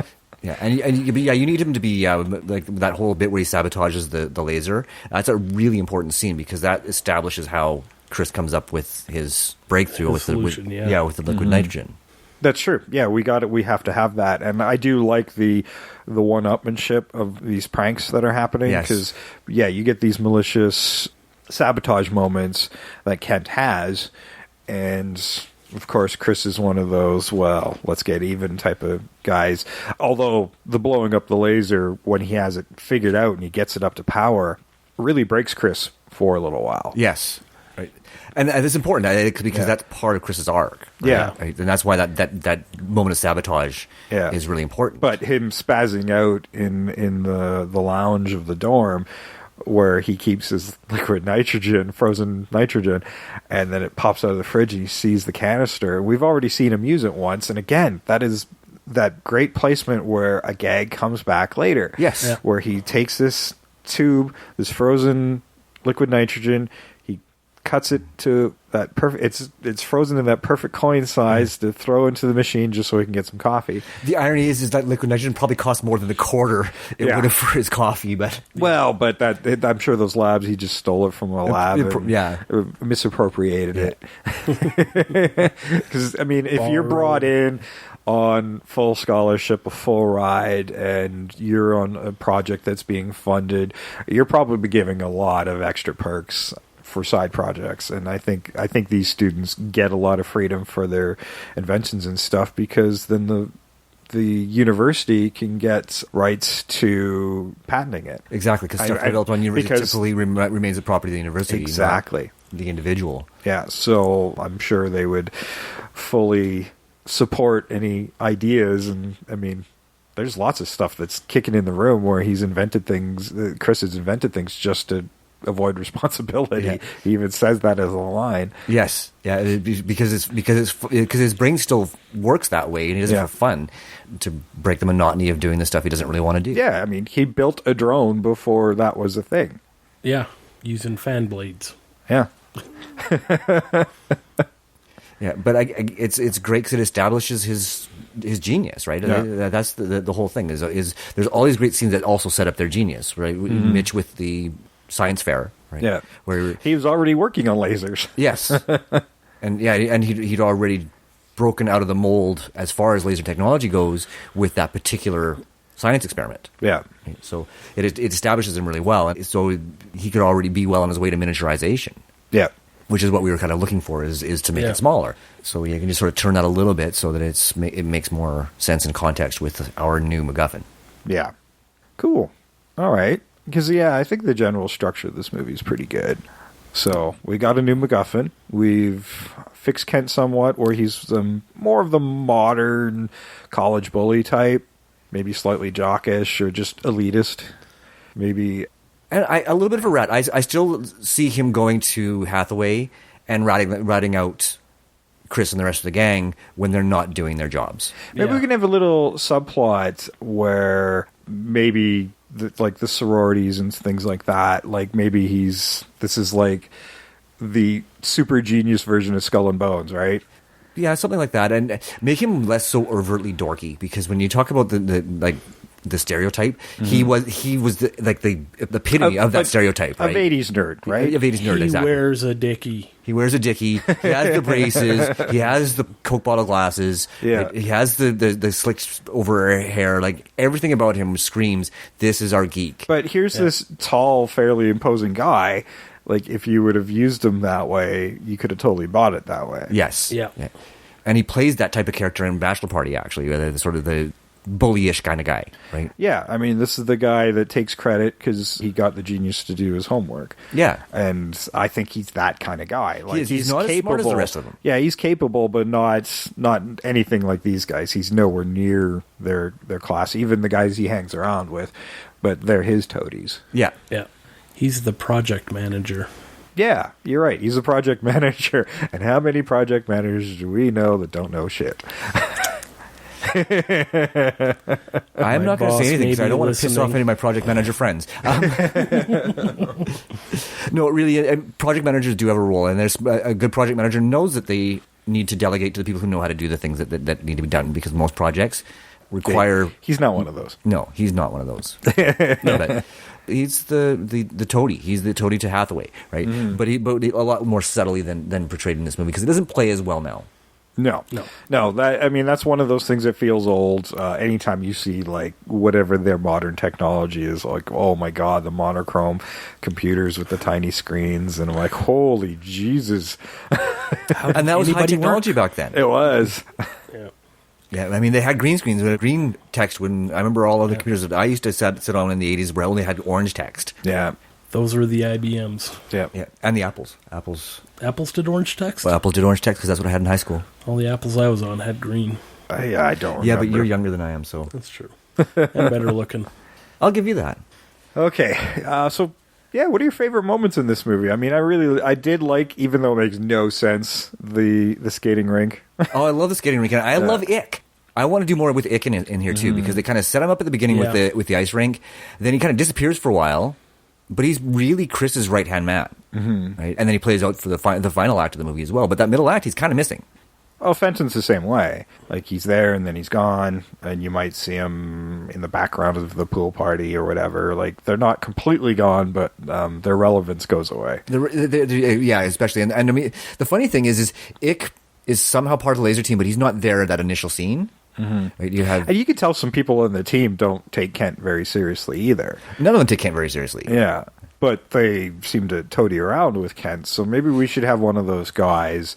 Yeah, and you need him to be like that whole bit where he sabotages the laser. That's a really important scene because that establishes how Chris comes up with his breakthrough with the liquid nitrogen. That's true. Yeah, we have to have that, and I do like the one-upmanship of these pranks that are happening because you get these malicious sabotage moments that Kent has, and of course Chris is one of those. Well, let's get even type of guys. Although the blowing up the laser when he has it figured out and he gets it up to power really breaks Chris for a little while. Yes. Right. And it's important because that's part of Chris's arc. Right? Yeah. Right? And that's why that moment of sabotage is really important. But him spazzing out in the lounge of the dorm where he keeps his liquid nitrogen, frozen nitrogen, and then it pops out of the fridge and he sees the canister. We've already seen him use it once. And again, that is that great placement where a gag comes back later. Yes. Yeah. Where he takes this tube, this frozen liquid nitrogen, cuts it to that perfect. It's frozen in that perfect coin size to throw into the machine just so he can get some coffee. The irony is that liquid nitrogen probably costs more than a quarter it would have for his coffee. But I'm sure those labs, he just stole it from a lab. Misappropriated it. Because I mean, if you're brought in on full scholarship, a full ride, and you're on a project that's being funded, you're probably giving a lot of extra perks for side projects. And I think these students get a lot of freedom for their inventions and stuff, because then the university can get rights to patenting it. Exactly, because stuff developed on university typically remains the property of the university. Exactly. The individual. Yeah, so I'm sure they would fully support any ideas. And I mean, there's lots of stuff that's kicking in the room where Chris has invented things just to avoid responsibility. Yeah. He even says that as a line. Yes, yeah, because his brain still works that way, and he doesn't have fun to break the monotony of doing the stuff he doesn't really want to do. Yeah, I mean, he built a drone before that was a thing. Yeah, using fan blades. Yeah. Yeah, but it's great because it establishes his genius, right? Yeah. That's the whole thing. Is there's all these great scenes that also set up their genius, right? Mm-hmm. Mitch with the science fair, right? Yeah, where he was already working on lasers. Yes, and he'd already broken out of the mold as far as laser technology goes with that particular science experiment. Yeah, so it establishes him really well, and so he could already be well on his way to miniaturization. Yeah. Which is what we were kind of looking for, is to make it smaller. So you can just sort of turn that a little bit so that it makes more sense in context with our new MacGuffin. Yeah. Cool. All right. Because, I think the general structure of this movie is pretty good. So we got a new MacGuffin. We've fixed Kent somewhat, where he's more of the modern college bully type, maybe slightly jockish or just elitist, maybe. And a little bit of a rat. I still see him going to Hathaway and ratting out Chris and the rest of the gang when they're not doing their jobs. Maybe we can have a little subplot where maybe the sororities and things like that. Like maybe this is like the super genius version of Skull and Bones, right? Yeah, something like that, and make him less so overtly dorky. Because when you talk about the stereotype, mm-hmm. he was the epitome of that stereotype, right? Of 80s nerd, right? Of 80s nerd, exactly. He wears a dickie. He has the braces. He has the Coke bottle glasses. Yeah. He has the slicked over hair. Like, everything about him screams, this is our geek. But here's this tall, fairly imposing guy. Like, if you would have used him that way, you could have totally bought it that way. Yes. Yeah. And he plays that type of character in Bachelor Party, actually, sort of the bullyish kind of guy, right? Yeah, I mean, this is the guy that takes credit because he got the genius to do his homework. Yeah. And I think he's that kind of guy. Like, he's not capable, as smart as the rest of them. Yeah, he's capable, but not anything like these guys. He's nowhere near their class, even the guys he hangs around with, but they're his toadies. Yeah. Yeah. He's the project manager. Yeah, you're right. He's a project manager. And how many project managers do we know that don't know shit? I'm not going to say anything because I don't want to piss off any of my project manager friends. No, really, project managers do have a role, and there's a good project manager knows that they need to delegate to the people who know how to do the things that need to be done, because most projects require... He's not one of those. No, he's not one of those. No, but he's the toady. He's the toady to Hathaway, right? Mm. But a lot more subtly than portrayed in this movie, because it doesn't play as well now. No. That's one of those things that feels old. Anytime you see like whatever their modern technology is, like, oh my god, the monochrome computers with the tiny screens, and I'm like, holy Jesus! And that was high technology back then. It was. Yeah, I mean, they had green screens, but green text. When I remember all of the computers that I used to sit on in the 80s, where only had orange text. Yeah. Those were the IBMs. Yeah, and the Apples. Apples did orange text? Well, Apples did orange text because that's what I had in high school. All the Apples I was on had green. I don't remember. Yeah, but you're younger than I am, so... That's true. And better looking. I'll give you that. Okay, so... Yeah, what are your favorite moments in this movie? I mean, I did like, even though it makes no sense, the skating rink. Oh, I love the skating rink, and I love Ick. I want to do more with Ick in here, too, because they kind of set him up at the beginning with the ice rink, then he kind of disappears for a while, but he's really Chris's right-hand man, right? And then he plays out for the final act of the movie as well. But that middle act, he's kind of missing. Oh, Fenton's the same way. Like, he's there and then he's gone, and you might see him in the background of the pool party or whatever. Like, they're not completely gone, but their relevance goes away. Yeah, especially. And I mean, the funny thing is Ick is somehow part of the laser team, but he's not there at that initial scene. Right? And you can tell some people in the team don't take Kent very seriously either. None of them take Kent very seriously. Yeah, but they seem to toady around with Kent, so maybe we should have one of those guys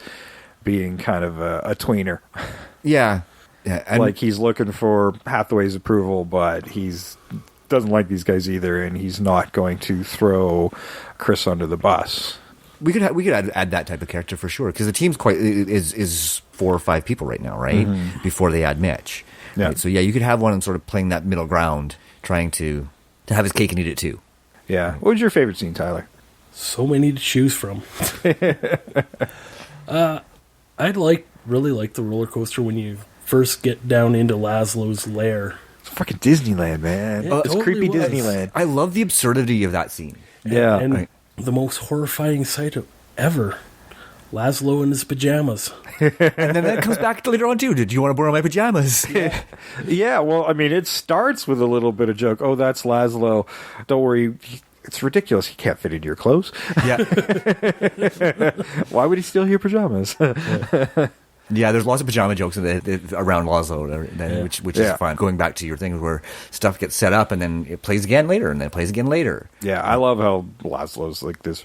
being kind of a tweener. Yeah. And like, he's looking for Hathaway's approval, but he's doesn't like these guys either, and he's not going to throw Chris under the bus. We could add that type of character for sure, because the team's is 4 or 5 people right now, right? Before they add Mitch. Yeah. Right? So yeah, you could have one sort of playing that middle ground, trying to have his cake and eat it too. Yeah. What was your favorite scene, Tyler? So many to choose from. I'd really like the roller coaster when you first get down into Laszlo's lair. It's fucking Disneyland, man. Yeah, It's totally creepy was. Disneyland. I love the absurdity of that scene. Yeah. And the most horrifying sight ever. Laszlo in his pajamas. And then that comes back to later on too. Did you want to borrow my pajamas? Yeah, well, I mean, it starts with a little bit of joke. Oh, that's Laszlo. Don't worry. It's ridiculous. He can't fit into your clothes. Yeah. Why would he steal your pajamas? Yeah, there's lots of pajama jokes around Laszlo, which is fun. Going back to your thing where stuff gets set up and then it plays again later and then it plays again later. Yeah, I love how Laszlo's like this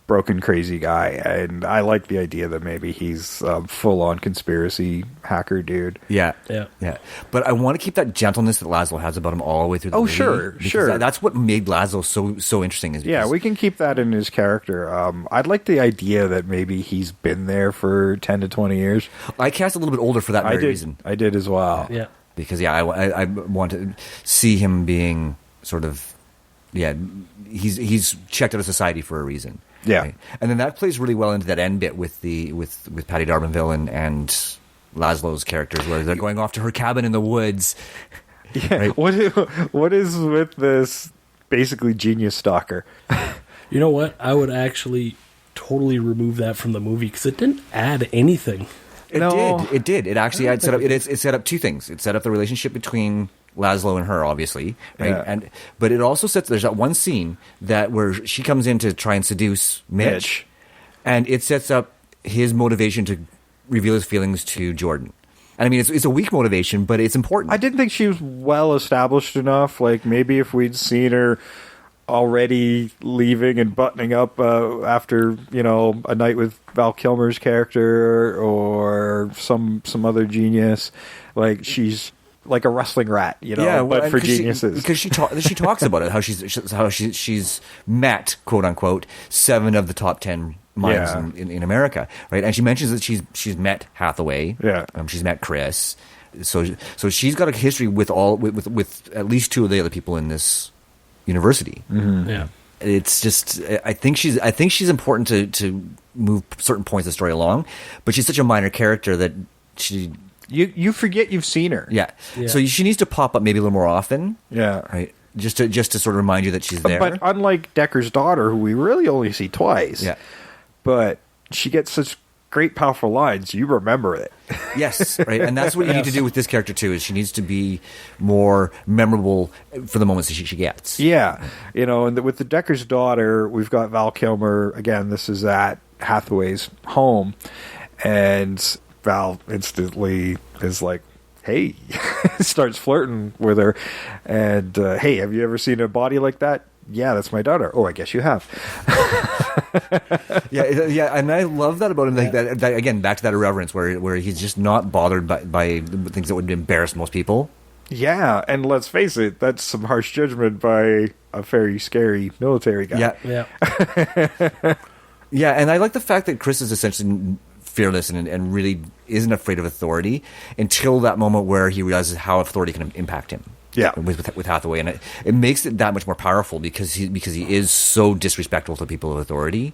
broken, crazy guy, and I like the idea that maybe he's full-on conspiracy hacker dude. Yeah. Yeah. But I want to keep that gentleness that Laszlo has about him all the way through the movie. Sure. That's what made Laszlo so interesting. Yeah, we can keep that in his character. I'd like the idea that maybe he's been there for 10 to 20 years. I cast a little bit older for that very reason. I did as well. Yeah. Because, I want to see him being sort of, he's checked out of society for a reason. Yeah. Right? And then that plays really well into that end bit with Patty Darbanville and Laszlo's characters, where they're going off to her cabin in the woods. Yeah. Right? What is with this basically genius stalker? You know what? I would actually totally remove that from the movie because it didn't add anything. It did. It actually had set up. It set up two things. It set up the relationship between Laszlo and her, obviously, right? Yeah. But it also sets. There's that one scene where she comes in to try and seduce Mitch, and it sets up his motivation to reveal his feelings to Jordan. And I mean, it's a weak motivation, but it's important. I didn't think she was well established enough. Like, maybe if we'd seen her already leaving and buttoning up after, a night with Val Kilmer's character or some other genius, like she's like a wrestling rat, but for geniuses. Because she talks about it, how she's met, quote unquote, 7 of the top 10 minds in America, right? And she mentions that she's met Hathaway, she's met Chris, so she's got a history with at least 2 of the other people in this university. Mm-hmm. Yeah. It's just, I think she's important to move certain points of the story along, but she's such a minor character that she. You forget you've seen her. Yeah. So she needs to pop up maybe a little more often. Yeah. Right. Just to sort of remind you that she's there. But unlike Decker's daughter, who we really only see twice. Yeah. But she gets such great, powerful lines. You remember it. Yes. Right. And that's what you need to do with this character too. Is she needs to be more memorable for the moments that she gets. Yeah. And with the Decker's daughter, we've got Val Kilmer. Again, this is at Hathaway's home, and Val instantly is like, hey, starts flirting with her. And, hey, have you ever seen a body like that? Yeah, that's my daughter. Oh, I guess you have. Yeah, and I love that about him. Like that again, back to that irreverence where he's just not bothered by things that would embarrass most people. Yeah, and let's face it, that's some harsh judgment by a very scary military guy. Yeah. Yeah, and I like the fact that Chris is essentially fearless and really isn't afraid of authority until that moment where he realizes how authority can impact him. Yeah, with Hathaway, and it makes it that much more powerful because he is so disrespectful to people of authority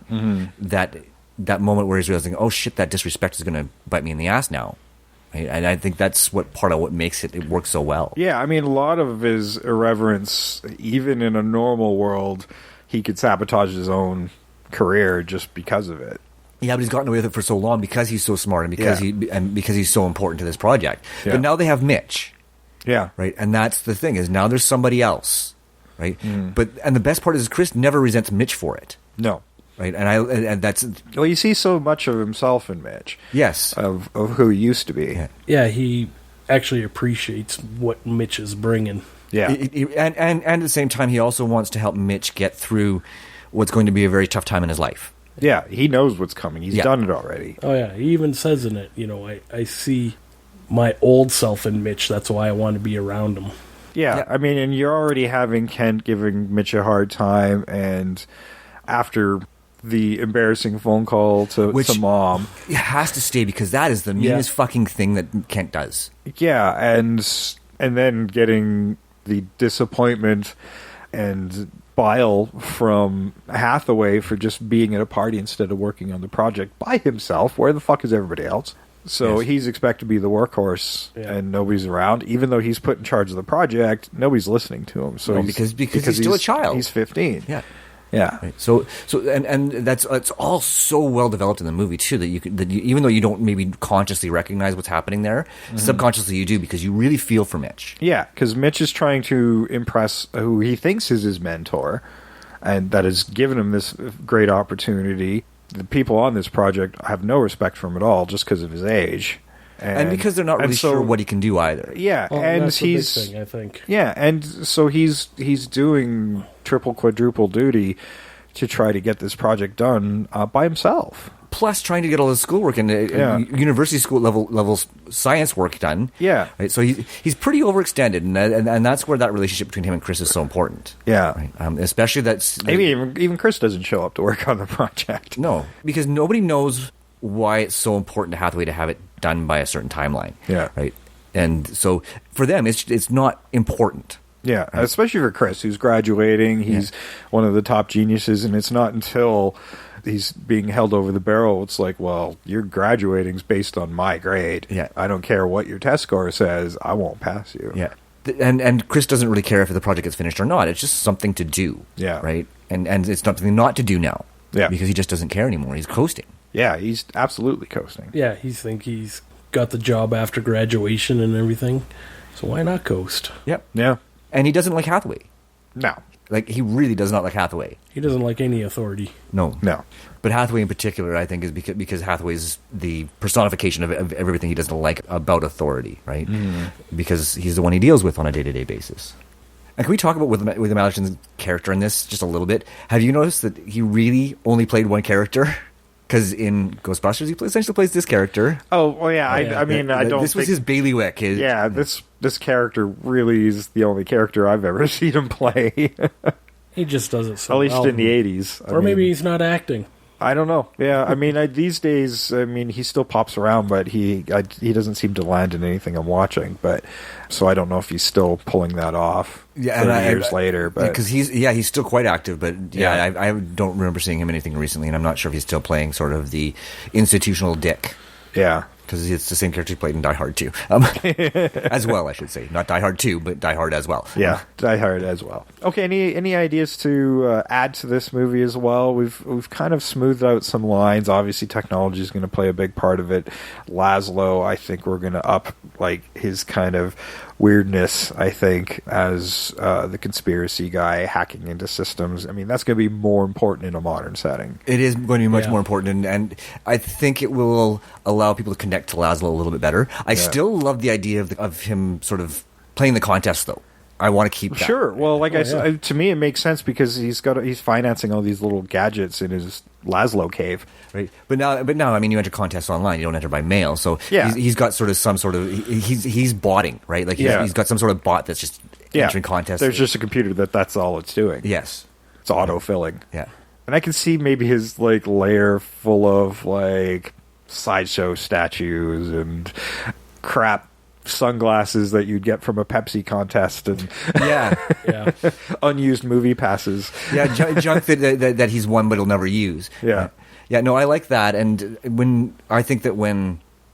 that moment where he's realizing, oh shit, that disrespect is going to bite me in the ass now. Right? And I think that's part of what makes it work so well. Yeah, I mean, a lot of his irreverence, even in a normal world, he could sabotage his own career just because of it. Yeah, but he's gotten away with it for so long because he's so smart and because he's so important to this project. Yeah. But now they have Mitch. Yeah. Right? And that's the thing, is now there's somebody else. Right? And the best part is Chris never resents Mitch for it. No. Right? And that's... Well, you see so much of himself in Mitch. Yes. Of who he used to be. Yeah, he actually appreciates what Mitch is bringing. Yeah. And at the same time, he also wants to help Mitch get through what's going to be a very tough time in his life. Yeah, he knows what's coming. He's done it already. Oh, yeah. He even says in it, I see my old self in Mitch. That's why I want to be around him. Yeah, I mean, and you're already having Kent giving Mitch a hard time, and after the embarrassing phone call to Mom. It has to stay because that is the meanest fucking thing that Kent does. Yeah, and then getting the disappointment and bile from Hathaway for just being at a party instead of working on the project by himself. Where the fuck is everybody else? So he's expected to be the workhorse, and nobody's around. Even though he's put in charge of the project, nobody's listening to him. So because he's still a child. He's 15. Yeah. Yeah. Right. So and that's it's all so well developed in the movie too that you even though you don't maybe consciously recognize what's happening there, subconsciously you do because you really feel for Mitch. Yeah, because Mitch is trying to impress who he thinks is his mentor, and that has given him this great opportunity. The people on this project have no respect for him at all just because of his age. And because they're not really sure what he can do either. Yeah, and that's he's the big thing, I think. Yeah, and so he's doing triple, quadruple duty to try to get this project done by himself. Plus, trying to get all his schoolwork and university school level science work done. Yeah, right. So he's pretty overextended, and that's where that relationship between him and Chris is so important. Yeah, right? Especially maybe even Chris doesn't show up to work on the project. No, because nobody knows why it's so important to Hathaway to have it done by a certain timeline. Yeah, right. And so for them, it's not important. Yeah, right? Especially for Chris, who's graduating. He's one of the top geniuses, and it's not until he's being held over the barrel. It's like, well, your graduating's based on my grade. Yeah, I don't care what your test score says. I won't pass you. Yeah, and Chris doesn't really care if the project gets finished or not. It's just something to do. Yeah, right. And it's something not to do now. Yeah, because he just doesn't care anymore. He's coasting. Yeah, he's absolutely coasting. Yeah, he's got the job after graduation and everything. So why not coast? Yep. Yeah. And he doesn't like Hathaway. No. Like, he really does not like Hathaway. He doesn't like any authority. No. No. But Hathaway in particular, I think, is because Hathaway's the personification of everything he doesn't like about authority, right? Because he's the one he deals with on a day-to-day basis. And can we talk about William Allerton's character in this just a little bit? Have you noticed that he really only played one character? Because in Ghostbusters, he essentially plays this character. Oh, well, yeah. I mean, I don't. This was his bailiwick. This character really is the only character I've ever seen him play. He just does it so at least well. in the 80s. Or maybe he's not acting. I don't know. Yeah, I mean, these days, I mean, he still pops around, but he doesn't seem to land in anything I'm watching. But so I don't know if he's still pulling that off. Yeah, 30 years later, but because he's still quite active. But I don't remember seeing him anything recently, and I'm not sure if he's still playing sort of the institutional dick. Yeah. Because it's the same character he played in Die Hard 2. As well, I should say. Not Die Hard 2, but Die Hard as well. Yeah, Die Hard as well. Okay, any ideas to add to this movie as well? We've kind of smoothed out some lines. Obviously, technology is going to play a big part of it. Laszlo, I think we're going to up his kind of weirdness, I think, as the conspiracy guy hacking into systems. I mean, that's going to be more important in a modern setting. It is going to be much more important, and I think it will allow people to connect to Laszlo a little bit better. I still love the idea of him sort of playing the contest, though. I want to keep that. Sure. Well, to me, it makes sense because he's financing all these little gadgets in his Laszlo cave. Right. But now, I mean, you enter contests online. You don't enter by mail. So he's got sort of some sort of he's botting, right? Like he's got some sort of bot that's just entering contests. There's just a computer that's all it's doing. Yes. It's auto-filling. Yeah. And I can see maybe his lair full of sideshow statues and crap sunglasses that you'd get from a Pepsi contest and unused movie passes. Yeah, junk that he's won but he'll never use. Yeah. Yeah, no, I like that. And when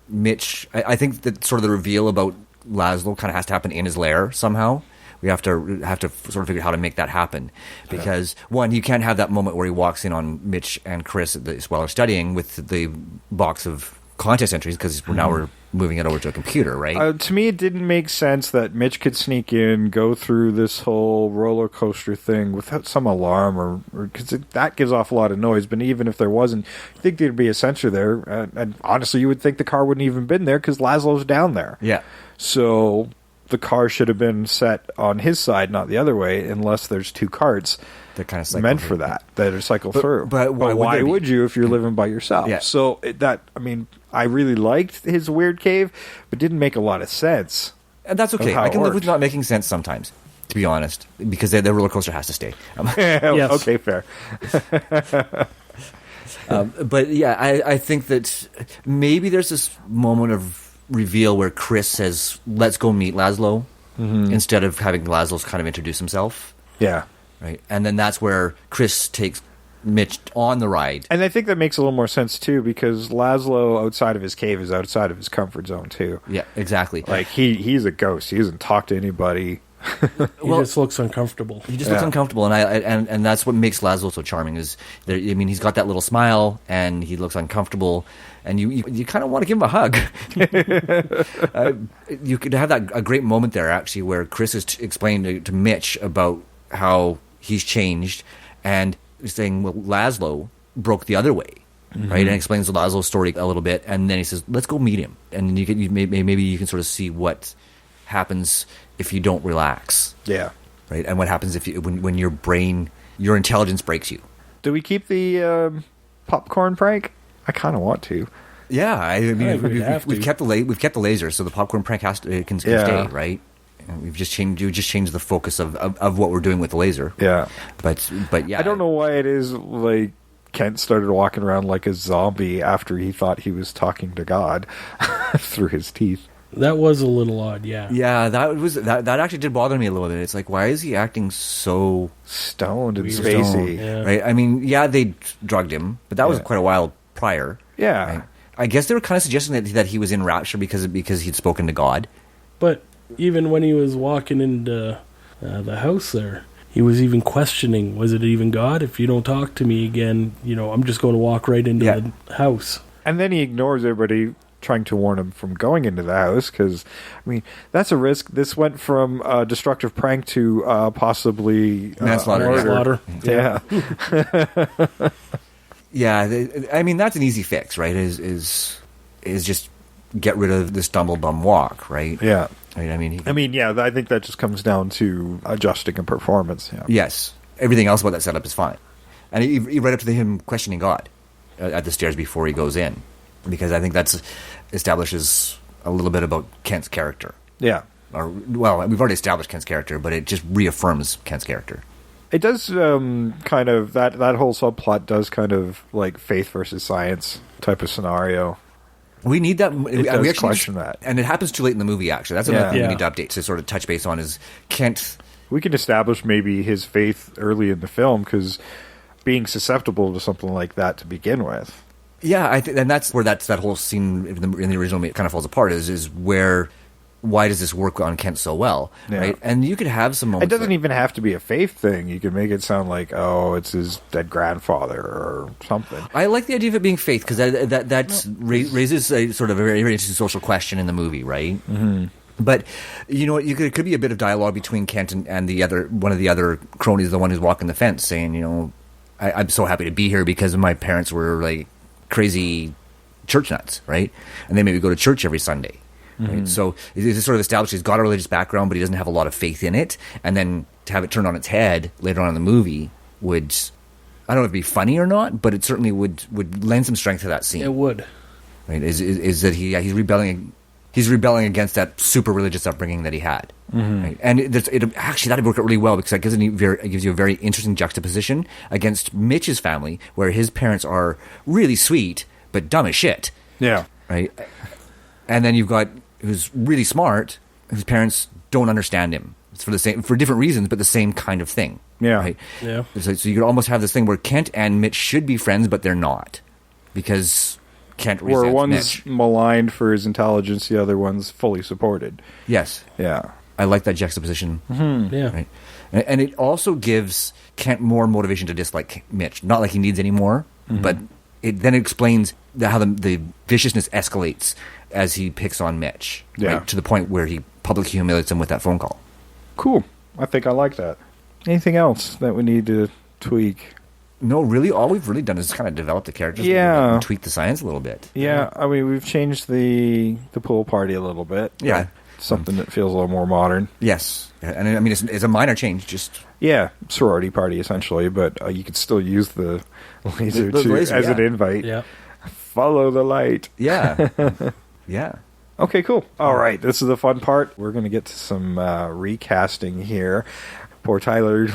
Mitch, I think that sort of the reveal about Laszlo kind of has to happen in his lair somehow. We have to sort of figure out how to make that happen, because one, you can't have that moment where he walks in on Mitch and Chris while they're studying with the box of contest entries, because now we're moving it over to a computer, right? To me, it didn't make sense that Mitch could sneak in, go through this whole roller coaster thing without some alarm, or because that gives off a lot of noise. But even if there wasn't, you think there'd be a sensor there, and honestly, you would think the car wouldn't even been there because Laszlo's down there. Yeah. So the car should have been set on his side, not the other way, unless there's two carts that kind of meant for that are cycle through. But why would you if you're living by yourself? Yeah. So I really liked his weird cave, but didn't make a lot of sense. And that's okay. I can live with not making sense sometimes, to be honest, because the roller coaster has to stay. Yes. Okay, fair. But yeah, I think that maybe there's this moment of reveal where Chris says, "Let's go meet Laszlo," instead of having Laszlo kind of introduce himself. Yeah. Right. And then that's where Chris takes Mitch on the ride. And I think that makes a little more sense, too, because Laszlo, outside of his cave, is outside of his comfort zone, too. Yeah, exactly. Like, he's a ghost. He doesn't talk to anybody. He just looks uncomfortable. He just looks uncomfortable, and that's what makes Laszlo so charming. He's got that little smile, and he looks uncomfortable, and you kind of want to give him a hug. You could have a great moment there, actually, where Chris is explaining to Mitch about how he's changed, and saying, well, Laszlo broke the other way, right? And explains Laszlo's story a little bit, and then he says, let's go meet him. And maybe you can sort of see what happens if you don't relax. Yeah. Right? And what happens when your brain, your intelligence breaks you. Do we keep the popcorn prank? I kind of want to. Yeah, I mean, we've kept the laser, so the popcorn prank can stay, right? We've just changed the focus of what we're doing with the laser. Yeah. But yeah. I don't know why it is like Kent started walking around like a zombie after he thought he was talking to God through his teeth. That was a little odd, yeah. Yeah, that actually did bother me a little bit. It's like, why is he acting so stoned and spacey? Yeah. Right? I mean, yeah, they drugged him, but that was quite a while prior. Yeah. Right? I guess they were kind of suggesting that he was in rapture because he'd spoken to God. But even when he was walking into the house there, he was even questioning, was it even God? If you don't talk to me again, I'm just going to walk right into the house. And then he ignores everybody trying to warn him from going into the house, because, I mean, that's a risk. This went from destructive prank to possibly manslaughter. Yeah. Yeah, I mean, that's an easy fix, right? Is just get rid of the stumble bum walk, right? Yeah. Right, I mean, I think that just comes down to adjusting a performance. Yeah. Yes. Everything else about that setup is fine. And he right up to him questioning God at the stairs before he goes in, because I think that establishes a little bit about Kent's character. Yeah. Well, we've already established Kent's character, but it just reaffirms Kent's character. It does kind of, that whole subplot does kind of like faith versus science type of scenario. We need that. We actually question that. And it happens too late in the movie, actually. That's another thing we need to update, to sort of touch base on, is Kent. We can establish maybe his faith early in the film, because being susceptible to something like that to begin with. Yeah, I think, and that's where that whole scene in the original kind of falls apart, is where, why does this work on Kent so well, right? And you could have some moments. It doesn't even have to be a faith thing. You can make it sound like, oh, it's his dead grandfather or something. I like the idea of it being faith, because that raises a sort of a very, very interesting social question in the movie, right? Mm-hmm. But it could be a bit of dialogue between Kent and one of the other cronies, the one who's walking the fence, saying, I'm so happy to be here because my parents were like crazy church nuts, right? And they maybe go to church every Sunday. Right? Mm-hmm. So it's sort of established he's got a religious background, but he doesn't have a lot of faith in it. And then to have it turned on its head later on in the movie would, I don't know if it'd be funny or not, but it certainly would lend some strength to that scene. It would. Right? Is that he's rebelling? He's rebelling against that super religious upbringing that he had. Mm-hmm. Right? And it actually, that worked out really well, because that gives you a very interesting juxtaposition against Mitch's family, where his parents are really sweet but dumb as shit. Yeah. Right. And then you've got who's really smart, whose parents don't understand him. It's for different reasons, but the same kind of thing. Yeah. Right? Yeah. So you could almost have this thing where Kent and Mitch should be friends, but they're not, because Kent resents where one's Mitch. maligned for his intelligence, the other one's fully supported. Yes. Yeah. I like that juxtaposition. Yeah. Right? And it also gives Kent more motivation to dislike Mitch. Not like he needs any more, but it then explains how the viciousness escalates as he picks on Mitch. Yeah. Right? To the point where he publicly humiliates him with that phone call. Cool. I think I like that. Anything else that we need to tweak? No, really, all we've really done is kind of develop the characters and tweak the science a little bit. Yeah, I mean, we've changed the pool party a little bit. Yeah. Something that feels a little more modern. Yes. And I mean, it's a minor change, just... Yeah, sorority party, essentially, but you could still use the laser, as an invite. Yeah. Follow the light. Yeah. Yeah. Okay, cool. All right, this is the fun part. We're going to get to some recasting here. Poor Tyler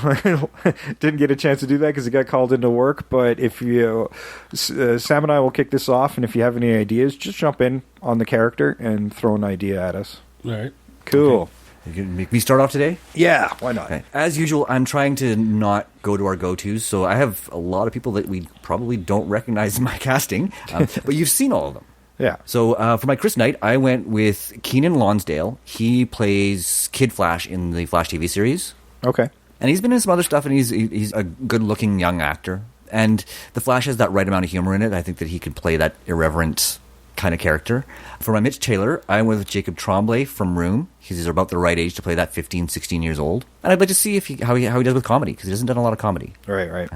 didn't get a chance to do that because he got called into work. But if you, Sam and I will kick this off, and if you have any ideas, just jump in on the character and throw an idea at us. All right. Cool. Okay. You can make me start off today? Yeah, why not? Okay. As usual, I'm trying to not go to our go-tos, so I have a lot of people that we probably don't recognize in my casting, but you've seen all of them. Yeah. So for my Chris Knight, I went with Keenan Lonsdale. He plays Kid Flash in the Flash TV series. Okay. And he's been in some other stuff, and he's a good-looking young actor. And the Flash has that right amount of humor in it. I think that he could play that irreverent kind of character. For my Mitch Taylor, I went with Jacob Tremblay from Room. He's about the right age to play that 15, 16 years old. And I'd like to see how he does with comedy, because he hasn't done a lot of comedy. Right.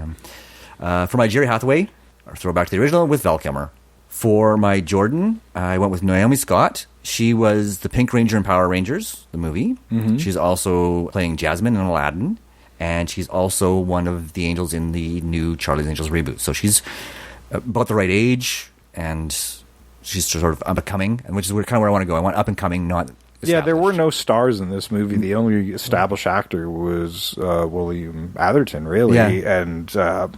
For my Jerry Hathaway, or throw back to the original, with Val Kilmer. For my Jordan, I went with Naomi Scott. She was the Pink Ranger in Power Rangers, the movie. Mm-hmm. She's also playing Jasmine in Aladdin. And she's also one of the angels in the new Charlie's Angels reboot. So she's about the right age, and she's sort of up-and-coming, which is kind of where I want to go. I want up-and-coming, not established. Yeah, there were no stars in this movie. The only established actor was William Atherton, really, and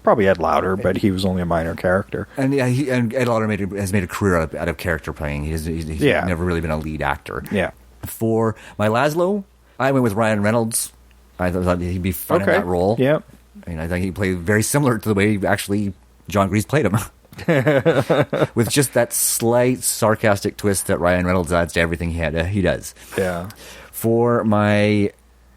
probably Ed Lauder, but he was only a minor character. And and Ed Lauder has made a career out of character playing. He's never really been a lead actor. Yeah. For my Laszlo, I went with Ryan Reynolds. I thought he'd be fun in that role. Yeah. I mean, I think he played very similar to the way actually John Grease played him. With just that slight sarcastic twist that Ryan Reynolds adds to everything he does. Yeah. For my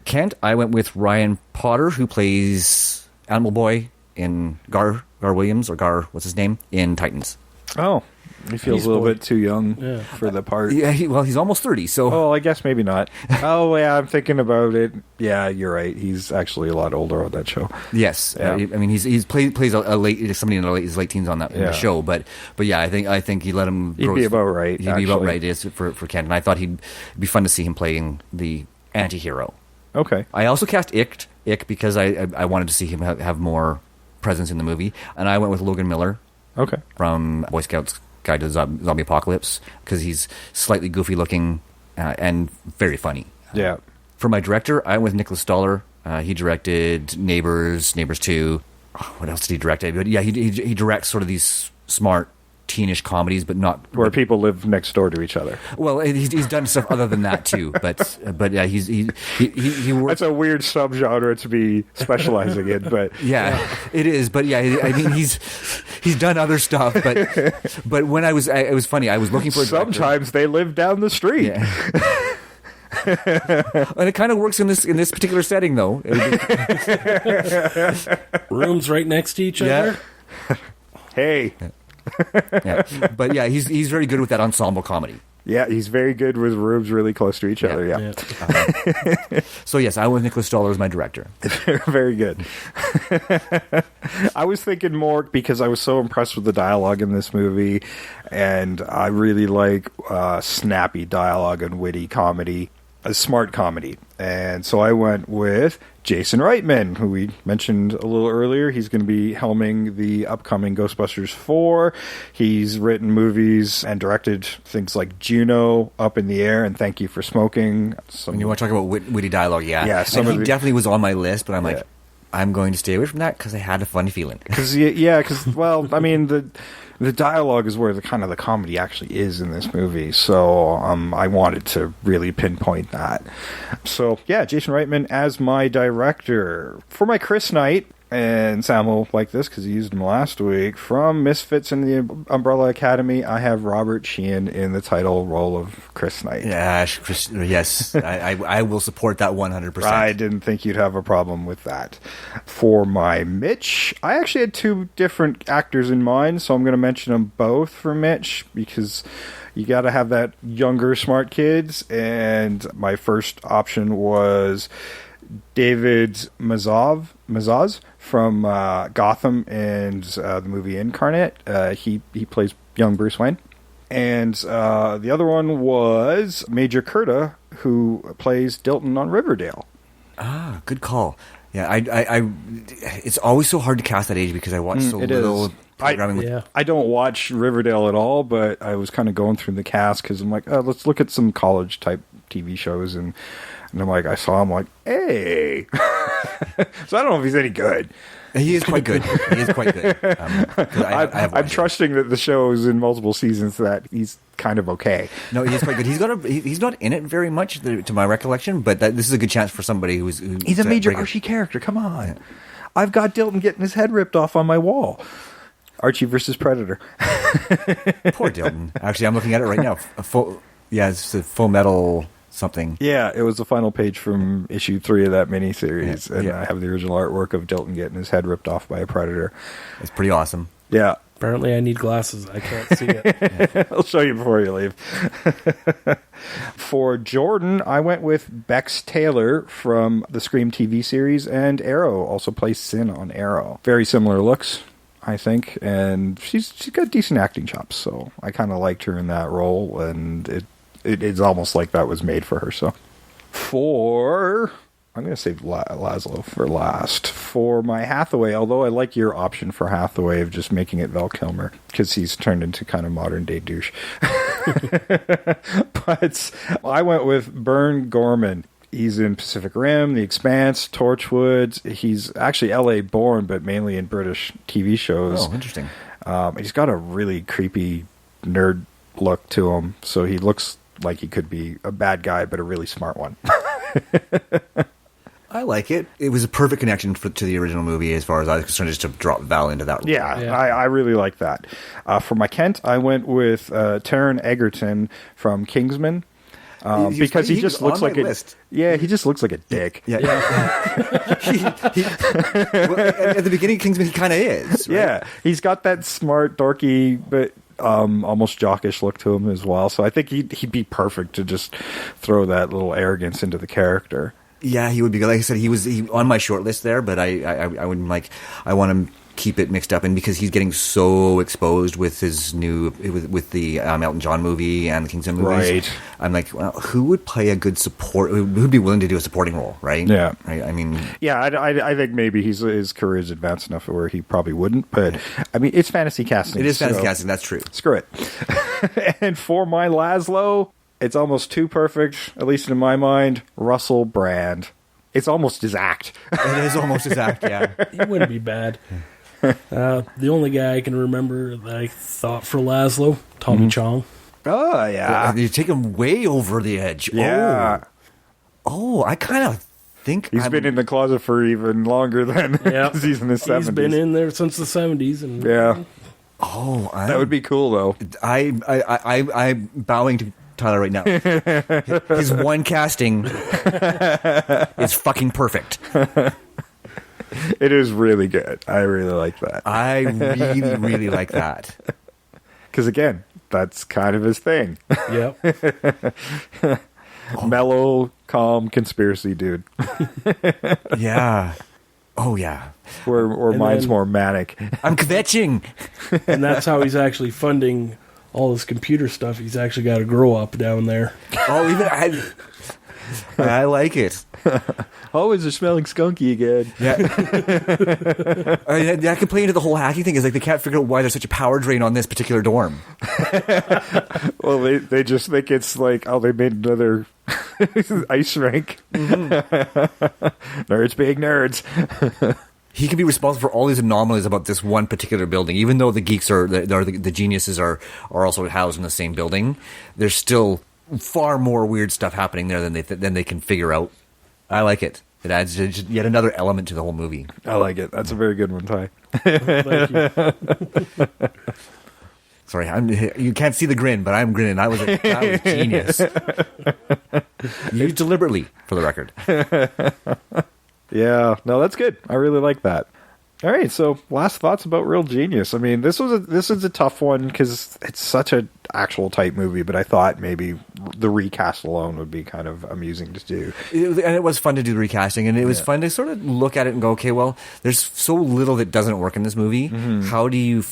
Kent, I went with Ryan Potter, who plays Animal Boy in Gar Williams, or Gar, what's his name, in Titans. Oh, he feels a little bit too young for the part. Yeah, he's almost 30, so... Oh, I guess maybe not. Oh, yeah, I'm thinking about it. Yeah, you're right. He's actually a lot older on that show. Yes. Yeah. I mean, he's plays somebody in his late teens on in the show, but yeah, I think he let him... He'd be about right, He'd be about right, yes, for Kent, and I thought he'd be fun to see him playing the anti-hero. Okay. I also cast Ick because I wanted to see him have more presence in the movie, and I went with Logan Miller. Okay. From Boy Scouts Guide to Zombie Apocalypse, because he's slightly goofy looking and very funny. Yeah. For my director, I went with Nicholas Stoller. He directed Neighbors 2. Oh, what else did he direct? But yeah, he directs sort of these smart teenish comedies, but not where people live next door to each other. Well, he's done stuff other than that too, but yeah, he works. That's a weird subgenre to be specializing in, but yeah, it is. But yeah, I mean, he's done other stuff, but when it was funny. I was looking for a director. Sometimes they live down the street. Yeah. And it kind of works in this particular setting, though. Rooms right next to each other. Hey. Yeah. But yeah, he's very good with that ensemble comedy. Yeah, he's very good with rooms really close to each other. Yeah. So yes, I went with Nicholas Stoller as my director. Very good. I was thinking more because I was so impressed with the dialogue in this movie, and I really like snappy dialogue and witty comedy, a smart comedy. And so I went with Jason Reitman, who we mentioned a little earlier. He's going to be helming the upcoming Ghostbusters 4. He's written movies and directed things like Juno, Up in the Air, and Thank You for Smoking. When you want to talk about witty dialogue, yeah. And he definitely was on my list, but I'm like, I'm going to stay away from that because I had a funny feeling. Because, well, I mean, the dialogue is where the kind of the comedy actually is in this movie. So I wanted to really pinpoint that. So, yeah, Jason Reitman as my director. For my Chris Knight, and Sam will like this because he used him last week. From Misfits in the Umbrella Academy, I have Robert Sheehan in the title role of Chris Knight. Yeah, yes. I will support that 100%. I didn't think you'd have a problem with that. For my Mitch, I actually had two different actors in mind, so I'm going to mention them both for Mitch because you got to have that younger, smart kids. And my first option was David Mazaz from Gotham and the movie Incarnate. He plays young Bruce Wayne. And the other one was Major Curta, who plays Dilton on Riverdale. Ah, good call. Yeah, I it's always so hard to cast that age because I watch so little programming. I don't watch Riverdale at all, but I was kind of going through the cast because I'm like, let's look at some college type TV shows, and I'm like, I saw him, like, hey. So I don't know if he's any good. He is quite good. I'm trusting that the show is in multiple seasons that he's kind of okay. No, he is quite good. He's not in it very much, to my recollection, but this is a good chance for somebody who's he's a major Archie character. Come on. Yeah. I've got Dilton getting his head ripped off on my wall. Archie versus Predator. Poor Dilton. Actually, I'm looking at it right now. It's a Full Metal something. Yeah, it was the final page from issue 3 of that miniseries, and I have the original artwork of Dilton getting his head ripped off by a predator. It's pretty awesome. Yeah. Apparently I need glasses. I can't see it. I'll show you before you leave. For Jordan, I went with Bex Taylor from the Scream TV series, and Arrow also plays Sin on Arrow. Very similar looks, I think, and she's got decent acting chops, so I kind of liked her in that role, and it's almost like that was made for her. So, I'm going to save Laszlo for last. For my Hathaway, although I like your option for Hathaway of just making it Val Kilmer, because he's turned into kind of modern day douche. But I went with Bern Gorman. He's in Pacific Rim, The Expanse, Torchwood. He's actually LA born, but mainly in British TV shows. Oh, interesting. He's got a really creepy nerd look to him, so he looks like he could be a bad guy, but a really smart one. I like it. It was a perfect connection to the original movie as far as I was concerned, just to drop Val into that role. Yeah. I really like that. For my Kent, I went with Taron Egerton from Kingsman. Because he just looks like he just looks like a dick. Yeah. At the beginning of Kingsman, he kind of is. Right? Yeah, he's got that smart, dorky, but almost jockish look to him as well. So I think he'd be perfect to just throw that little arrogance into the character. Yeah, he would be good. Like I said, he was on my short list there, but I wouldn't I want him keep it mixed up, and because he's getting so exposed with his with the Elton John movie and the Kingsman movies, right? I'm like, well, who would play a good support? Who'd be willing to do a supporting role, right? Yeah, right. I mean, yeah, I think maybe his career is advanced enough where he probably wouldn't, but I mean, it's fantasy casting. It is fantasy casting. That's true. Screw it. And for my Laszlo, it's almost too perfect, at least in my mind. Russell Brand. It's almost his act. It is almost his act. Yeah, he wouldn't be bad. The only guy I can remember that I thought for Laszlo, Tommy Chong. Oh, yeah. You take him way over the edge. Yeah. Oh, I kind of think he's been in the closet for even longer than he's in his 70s. He's been in there since the 70s. And yeah. Oh, that would be cool, though. I'm bowing to Tyler right now. His one casting is fucking perfect. It is really good. I really like that. I really, really like that. Because, again, that's kind of his thing. Yep. Mellow, calm, conspiracy dude. Yeah. Oh, yeah. Or mine's more manic. I'm kvetching. And that's how he's actually funding all this computer stuff. He's actually got to grow up down there. Oh, even I like it. Always they're smelling skunky again. Yeah. I can play into the whole hacking thing. Is like they can't figure out why there's such a power drain on this particular dorm. Well, they just think it's like, oh, they made another ice rink. Nerds being nerds. He can be responsible for all these anomalies about this one particular building, even though the geeks the geniuses are also housed in the same building. There's still far more weird stuff happening there than they can figure out. I like it. It adds just yet another element to the whole movie. I like it. That's a very good one, Ty. Thank you. Sorry, you can't see the grin, but I'm grinning. That was genius. Used deliberately, for the record. Yeah, no, that's good. I really like that. All right, so last thoughts about Real Genius. I mean, this is a tough one because it's such a actual type movie, but I thought maybe the recast alone would be kind of amusing to do. And it was fun to do the recasting, and it was fun to sort of look at it and go, okay, well, there's so little that doesn't work in this movie. How do you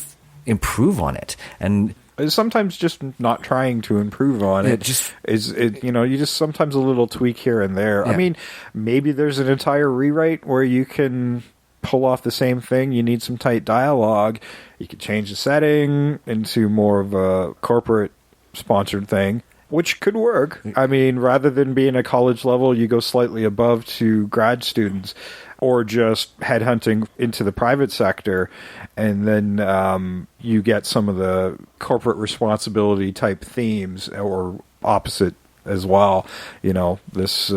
improve on it? And sometimes just not trying to improve on it you just sometimes a little tweak here and there. Yeah. I mean, maybe there's an entire rewrite where you can pull off the same thing. You need some tight dialogue. You could change the setting into more of a corporate sponsored thing, which could work. I mean, rather than being a college level, you go slightly above to grad students, or just headhunting into the private sector, and then you get some of the corporate responsibility type themes, or opposite as well. You know, this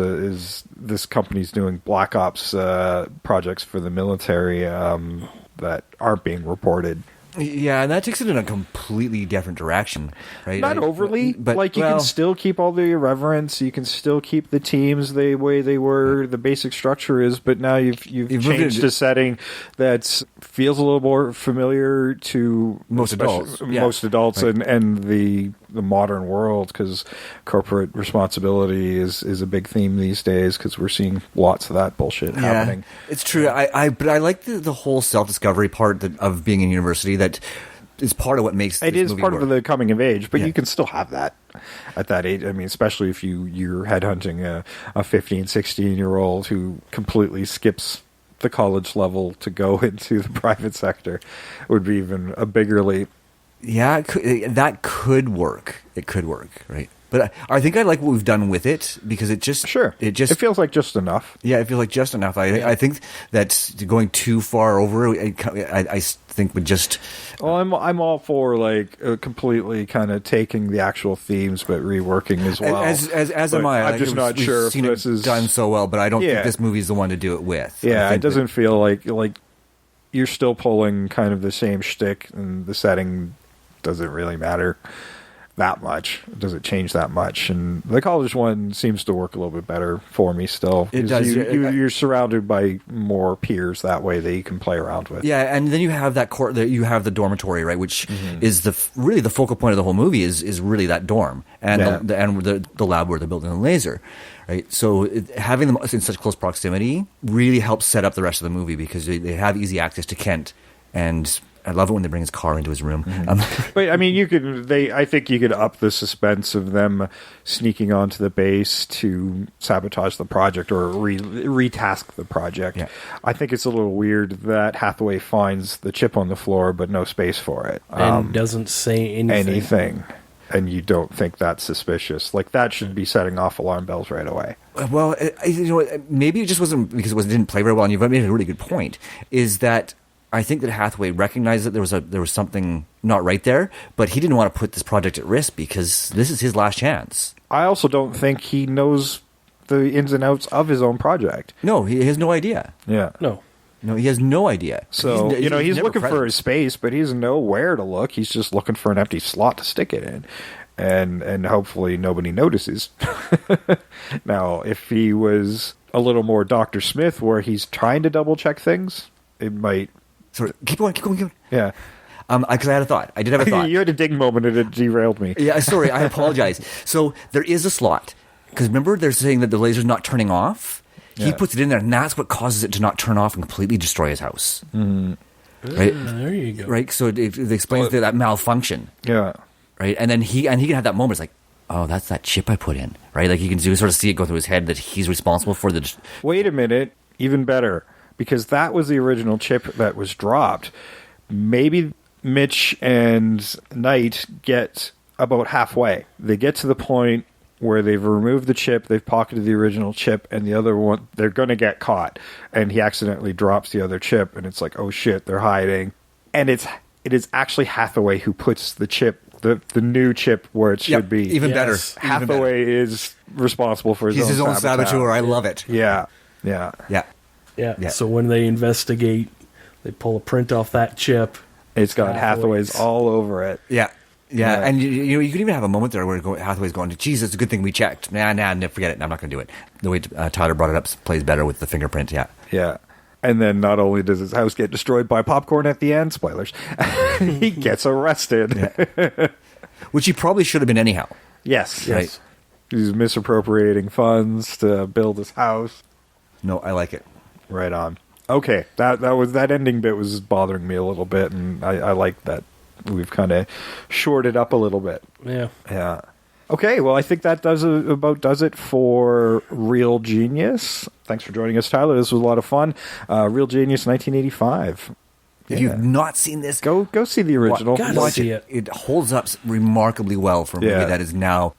company's doing black ops projects for the military that aren't being reported. Yeah, and that takes it in a completely different direction, right? Not overly, but you can still keep all the irreverence. You can still keep the teams the way they were. The basic structure is, but now you've changed a setting that feels a little more familiar to most adults, right. and the modern world, because corporate responsibility is a big theme these days, because we're seeing lots of that bullshit happening. It's true. But I like the whole self-discovery part of being in university. That is part of what makes it this is part work. of the coming of age, but you can still have that at that age. I mean, especially if you're headhunting a 15, 16-year-old who completely skips the college level to go into the private sector, would be even a bigger leap. Yeah, that could work. It could work, right? But I think I like what we've done with it, because it feels like just enough. Yeah, it feels like just enough. I think that going too far over, I think would just. Well, I'm all for completely kind of taking the actual themes but reworking as well. As am I. I'm just not sure if this is done so well, but I don't think this movie's the one to do it with. Yeah, it doesn't feel like you're still pulling kind of the same shtick, and the setting doesn't really matter that much. It doesn't change that much, and the college one seems to work a little bit better for me still. It does. You're surrounded by more peers that way that you can play around with. Yeah, and then you have you have the dormitory, right, which is really the focal point of the whole movie is really that dorm and the lab where they're building the laser. Right, so having them in such close proximity really helps set up the rest of the movie, because they have easy access to Kent, and I love it when they bring his car into his room. But I mean, I think you could up the suspense of them sneaking onto the base to sabotage the project or retask the project. Yeah. I think it's a little weird that Hathaway finds the chip on the floor but no space for it, and doesn't say anything. And you don't think that's suspicious. Like, that should be setting off alarm bells right away. Well, maybe it just wasn't because it didn't play very well. And you've made a really good point. Is that I think that Hathaway recognized that there was something not right there, but he didn't want to put this project at risk because this is his last chance. I also don't think he knows the ins and outs of his own project. No, he has no idea. Yeah. No, he has no idea. So, he's looking for his space, but he doesn't know where to look. He's just looking for an empty slot to stick it in. And hopefully nobody notices. Now, if he was a little more Dr. Smith, where he's trying to double-check things, it might... Sorry, keep going. Yeah. Because I had a thought. I did have a thought. You had a ding moment and it derailed me. Yeah, sorry, I apologize. So, there is a slot. Because remember, they're saying that the laser's not turning off? He puts it in there, and that's what causes it to not turn off and completely destroy his house. Right? There you go. Right? So it explains that malfunction. Yeah. Right? And then he can have that moment. It's like, oh, that's that chip I put in. Right? Like, you can sort of see it go through his head that he's responsible for the... Wait a minute. Even better. Because that was the original chip that was dropped. Maybe Mitch and Knight get about halfway. They get to the point where they've removed the chip, they've pocketed the original chip, and the other one, they're going to get caught. And he accidentally drops the other chip, and it's like, oh shit, they're hiding. And it is actually Hathaway who puts the chip, the new chip, where it should be. Even better. Hathaway is responsible for his own saboteur. I love it. Yeah. Yeah. Yeah. Yeah. So when they investigate, they pull a print off that chip. It's got Hathaway's all over it. Yeah. Yeah, and you could even have a moment there where Hathaway's going, geez, it's a good thing we checked. Nah, forget it. I'm not going to do it. The way Tyler brought it up plays better with the fingerprint, yeah. Yeah. And then not only does his house get destroyed by popcorn at the end, spoilers, he gets arrested. Yeah. Which he probably should have been anyhow. Yes. Right. He's misappropriating funds to build his house. No, I like it. Right on. Okay, that ending bit was bothering me a little bit, and I like that we've kind of shored it up a little bit. Yeah. Yeah. Okay, well, I think that does it for Real Genius. Thanks for joining us, Tyler. This was a lot of fun. Real Genius, 1985. If you've not seen this, go see the original. Watch it. It holds up remarkably well for a movie that is now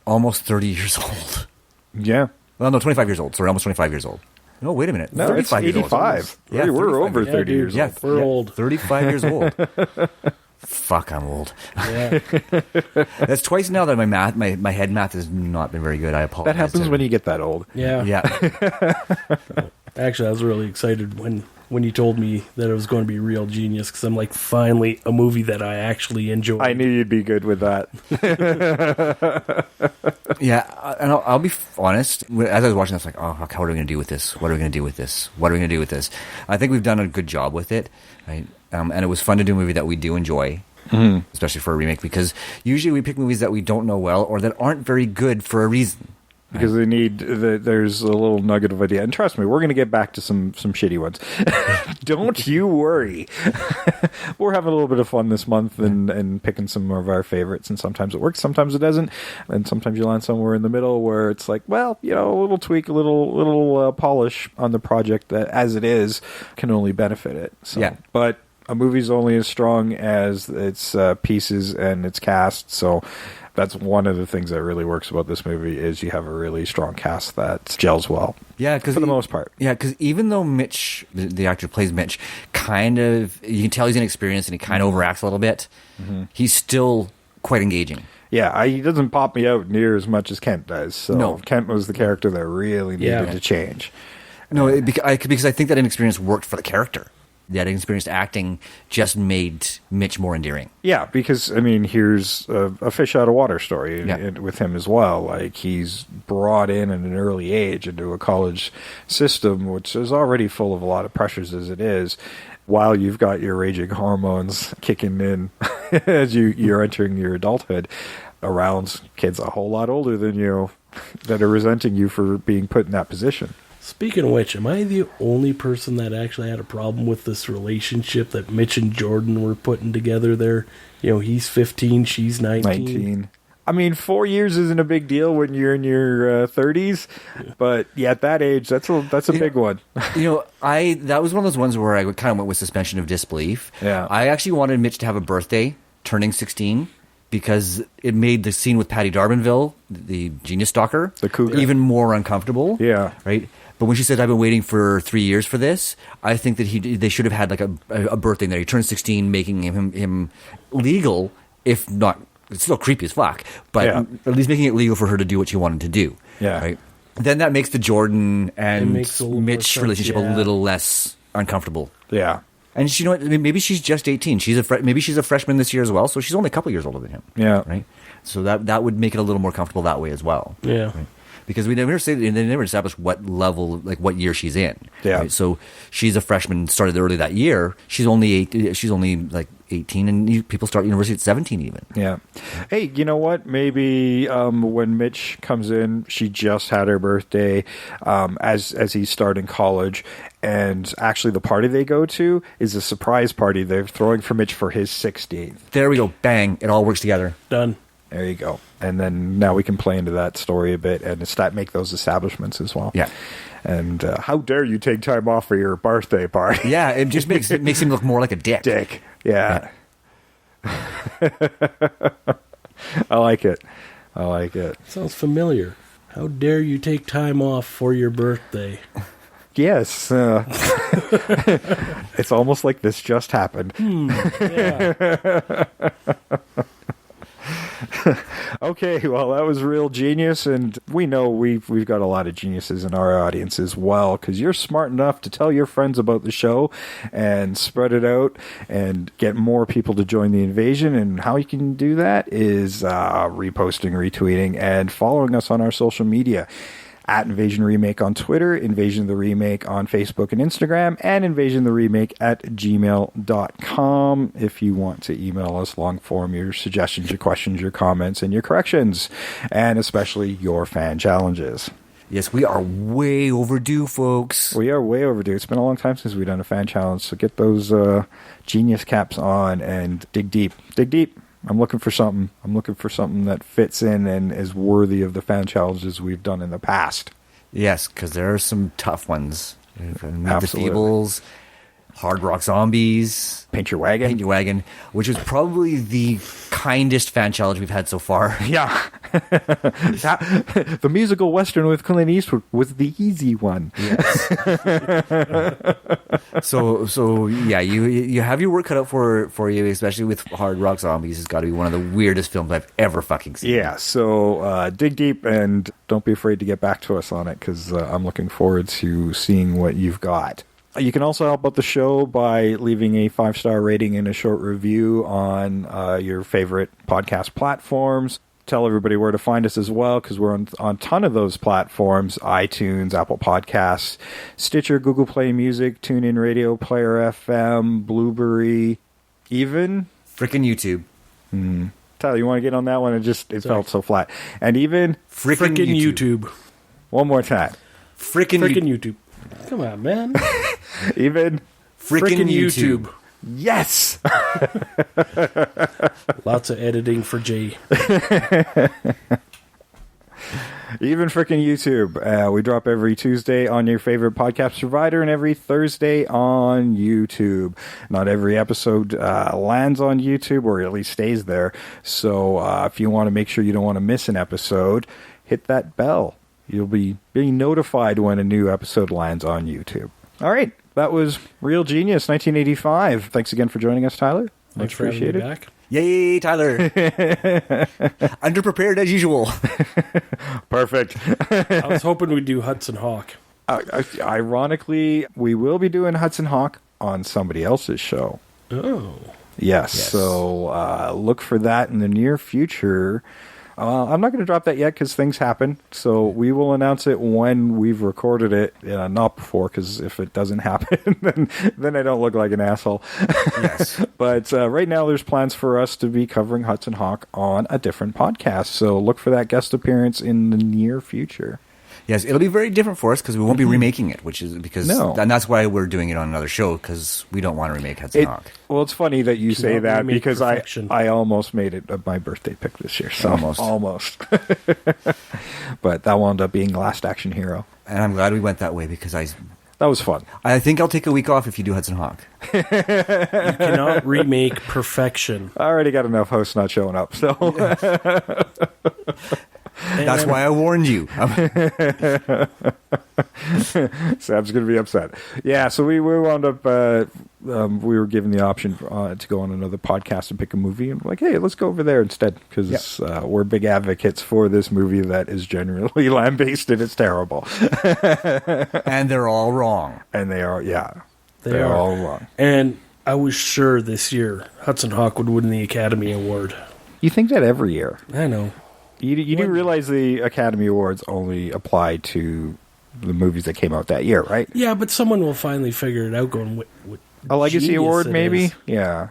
almost 30 years old. Yeah. Well, no, 25 years old. Sorry, almost 25 years old. No, wait a minute. No, 35 it's 85. Years old. Yeah, we're over 30 years old. Yeah, we're old. 35 years old. Fuck, I'm old. Yeah. That's twice now that my head math has not been very good. I apologize. That happens when you get that old. Yeah. Yeah. Actually, I was really excited when you told me that it was going to be Real Genius, because I'm like, finally, a movie that I actually enjoy. I knew you'd be good with that. Yeah, and I'll be honest. As I was watching, I was like, "Oh, how are we going to do with this? What are we going to do with this? What are we going to do with this?" I think we've done a good job with it, right? And it was fun to do a movie that we do enjoy, especially for a remake, because usually we pick movies that we don't know well or that aren't very good for a reason. Because they need, there's a little nugget of idea. And trust me, we're going to get back to some shitty ones. Don't you worry. We're having a little bit of fun this month and picking some of our favorites. And sometimes it works, sometimes it doesn't. And sometimes you land somewhere in the middle where it's like, well, a little tweak, a little polish on the project that, as it is, can only benefit it. So, yeah. But a movie's only as strong as its pieces and its cast. So that's one of the things that really works about this movie is you have a really strong cast that gels well. Yeah, for the most part. Yeah, because even though Mitch, the actor who plays Mitch, kind of, you can tell he's inexperienced and he kind of overacts a little bit, he's still quite engaging. Yeah, he doesn't pop me out near as much as Kent does. So no. Kent was the character that really needed to change. No, because I think that inexperience worked for the character. That inexperienced acting just made Mitch more endearing. Yeah, because, here's a fish out of water story with him as well. Like, he's brought in at an early age into a college system, which is already full of a lot of pressures as it is, while you've got your raging hormones kicking in as you're entering your adulthood around kids a whole lot older than you that are resenting you for being put in that position. Speaking of which, am I the only person that actually had a problem with this relationship that Mitch and Jordan were putting together there? He's 15, she's 19. 4 years isn't a big deal when you're in your 30s, but at that age, that's a big one. That was one of those ones where I kind of went with suspension of disbelief. Yeah. I actually wanted Mitch to have a birthday, turning 16, because it made the scene with Patty Darbanville, the genius stalker, the cougar, even more uncomfortable. Yeah. Right? But when she said, "I've been waiting for 3 years for this," I think that they should have had like a birthday there. He turned 16, making him legal, if not, it's still creepy as fuck, but at least making it legal for her to do what she wanted to do. Yeah. Right? Then that makes the Jordan and Mitch relationship a little less uncomfortable. Yeah. And maybe she's just 18. Maybe she's a freshman this year as well, so she's only a couple years older than him. Yeah. Right? So that would make it a little more comfortable that way as well. Yeah. Right? Because they never established what level, like what year she's in. Yeah. Right? So she's a freshman, started early that year. She's only like 18, and people start university at 17 even. Yeah. Hey, you know what? Maybe when Mitch comes in, she just had her birthday as he's starting college, and actually the party they go to is a surprise party they're throwing for Mitch for his 16th. There we go. Bang. It all works together. Done. There you go. And then now we can play into that story a bit and make those establishments as well. Yeah. And how dare you take time off for your birthday party? Yeah, it just makes him look more like a dick. Dick. Yeah. I like it. Sounds familiar. How dare you take time off for your birthday? Yes. It's almost like this just happened. Yeah. Okay, well, that was real genius, and we know we've got a lot of geniuses in our audience as well, because you're smart enough to tell your friends about the show and spread it out and get more people to join the invasion. And how you can do that is reposting, retweeting, and following us on our social media. At Invasion Remake on Twitter, Invasion the Remake on Facebook and Instagram, and Invasion the Remake at gmail.com if you want to email us long form your suggestions, your questions, your comments, and your corrections, and especially your fan challenges. Yes, we are way overdue, folks. We are way overdue. It's been a long time since we've done a fan challenge, so get those genius caps on and dig deep. Dig deep. I'm looking for something. I'm looking for something that fits in and is worthy of the fan challenges we've done in the past. Yes, because there are some tough ones. Meet the Absolutely. Feebles, Hard Rock Zombies, Paint Your Wagon, which is probably the kindest fan challenge we've had so far. Yeah. The musical Western with Clint Eastwood was the easy one. Yes. So yeah, you have your work cut out for you, especially with Hard Rock Zombies. It's got to be one of the weirdest films I've ever fucking seen. Yeah, so dig deep and don't be afraid to get back to us on it, because I'm looking forward to seeing what you've got. You can also help out the show by leaving a 5-star rating and a short review on your favorite podcast platforms. Tell everybody where to find us as well, because we're on a ton of those platforms: iTunes, Apple Podcasts, Stitcher, Google Play Music, TuneIn Radio, Player FM, Blueberry, even frickin' YouTube. Tyler, you want to get on that one? It felt so flat. And even frickin' YouTube. One more time. Frickin' YouTube. Come on, man. Even frickin' YouTube. Yes. Lots of editing for Jay. Even frickin' YouTube. We drop every Tuesday on your favorite podcast provider and every Thursday on YouTube. Not every episode lands on YouTube, or at least stays there. So if you want to make sure you don't want to miss an episode, hit that bell. You'll be being notified when a new episode lands on YouTube. All right. That was Real Genius 1985. Thanks again for joining us, Tyler. Thanks for having me back. Yay, Tyler. Underprepared as usual. Perfect. I was hoping we'd do Hudson Hawk. Ironically, we will be doing Hudson Hawk on somebody else's show. Oh. Yes. So look for that in the near future. I'm not going to drop that yet because things happen. So we will announce it when we've recorded it, not before, because if it doesn't happen, then I don't look like an asshole. Yes. But right now there's plans for us to be covering Hudson Hawk on a different podcast. So look for that guest appearance in the near future. Yes, it'll be very different for us because we won't be remaking it, and that's why we're doing it on another show, because we don't want to remake Hudson Hawk. Well, it's funny that you say that, because perfection. I almost made it my birthday pick this year. So almost. But that wound up being Last Action Hero. And I'm glad we went that way, because that was fun. I think I'll take a week off if you do Hudson Hawk. You cannot remake perfection. I already got enough hosts not showing up, so... That's why I warned you. Sam's going to be upset. Yeah, so we wound up, we were given the option to go on another podcast and pick a movie. And we're like, hey, let's go over there instead, because we're big advocates for this movie that is generally lambasted. It's terrible. And they're all wrong. And they are, yeah. They're all wrong. And I was sure this year Hudson Hawk would win the Academy Award. You think that every year. I know. You do realize the Academy Awards only apply to the movies that came out that year, right? Yeah, but someone will finally figure it out going, what a legacy award, maybe? Is. Yeah.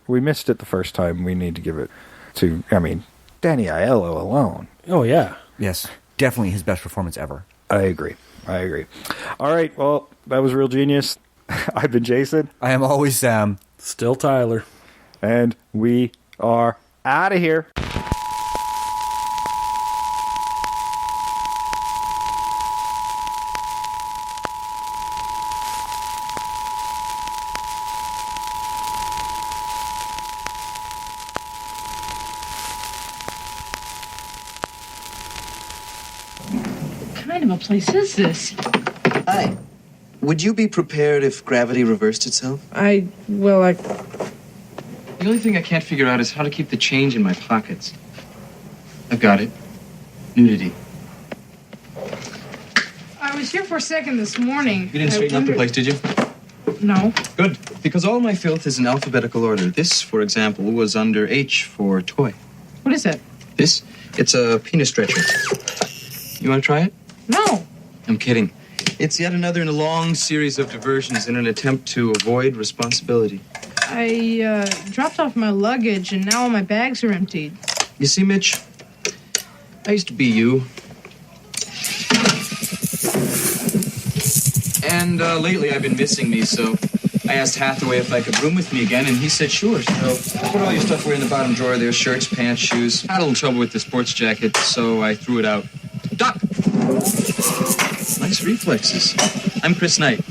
We missed it the first time. We need to give it to, Danny Aiello alone. Oh, yeah. Yes, definitely his best performance ever. I agree. All right, well, that was Real Genius. I've been Jason. I am always Sam. Still Tyler. And we are out of here. What kind of a place is this? Hi. Would you be prepared if gravity reversed itself? The only thing I can't figure out is how to keep the change in my pockets. I've got it. Nudity. I was here for a second this morning. You didn't straighten up the place, did you? No. Good. Because all my filth is in alphabetical order. This, for example, was under H for toy. What is it? This? It's a penis stretcher. You want to try it? No. I'm kidding. It's yet another in a long series of diversions in an attempt to avoid responsibility. I dropped off my luggage and now all my bags are emptied. You see, Mitch, I used to be you. And lately I've been missing me, so I asked Hathaway if I could room with me again, and he said sure. So I put all your stuff away in the bottom drawer there, shirts, pants, shoes. Had a little trouble with the sports jacket, so I threw it out. Duck! Nice reflexes. I'm Chris Knight.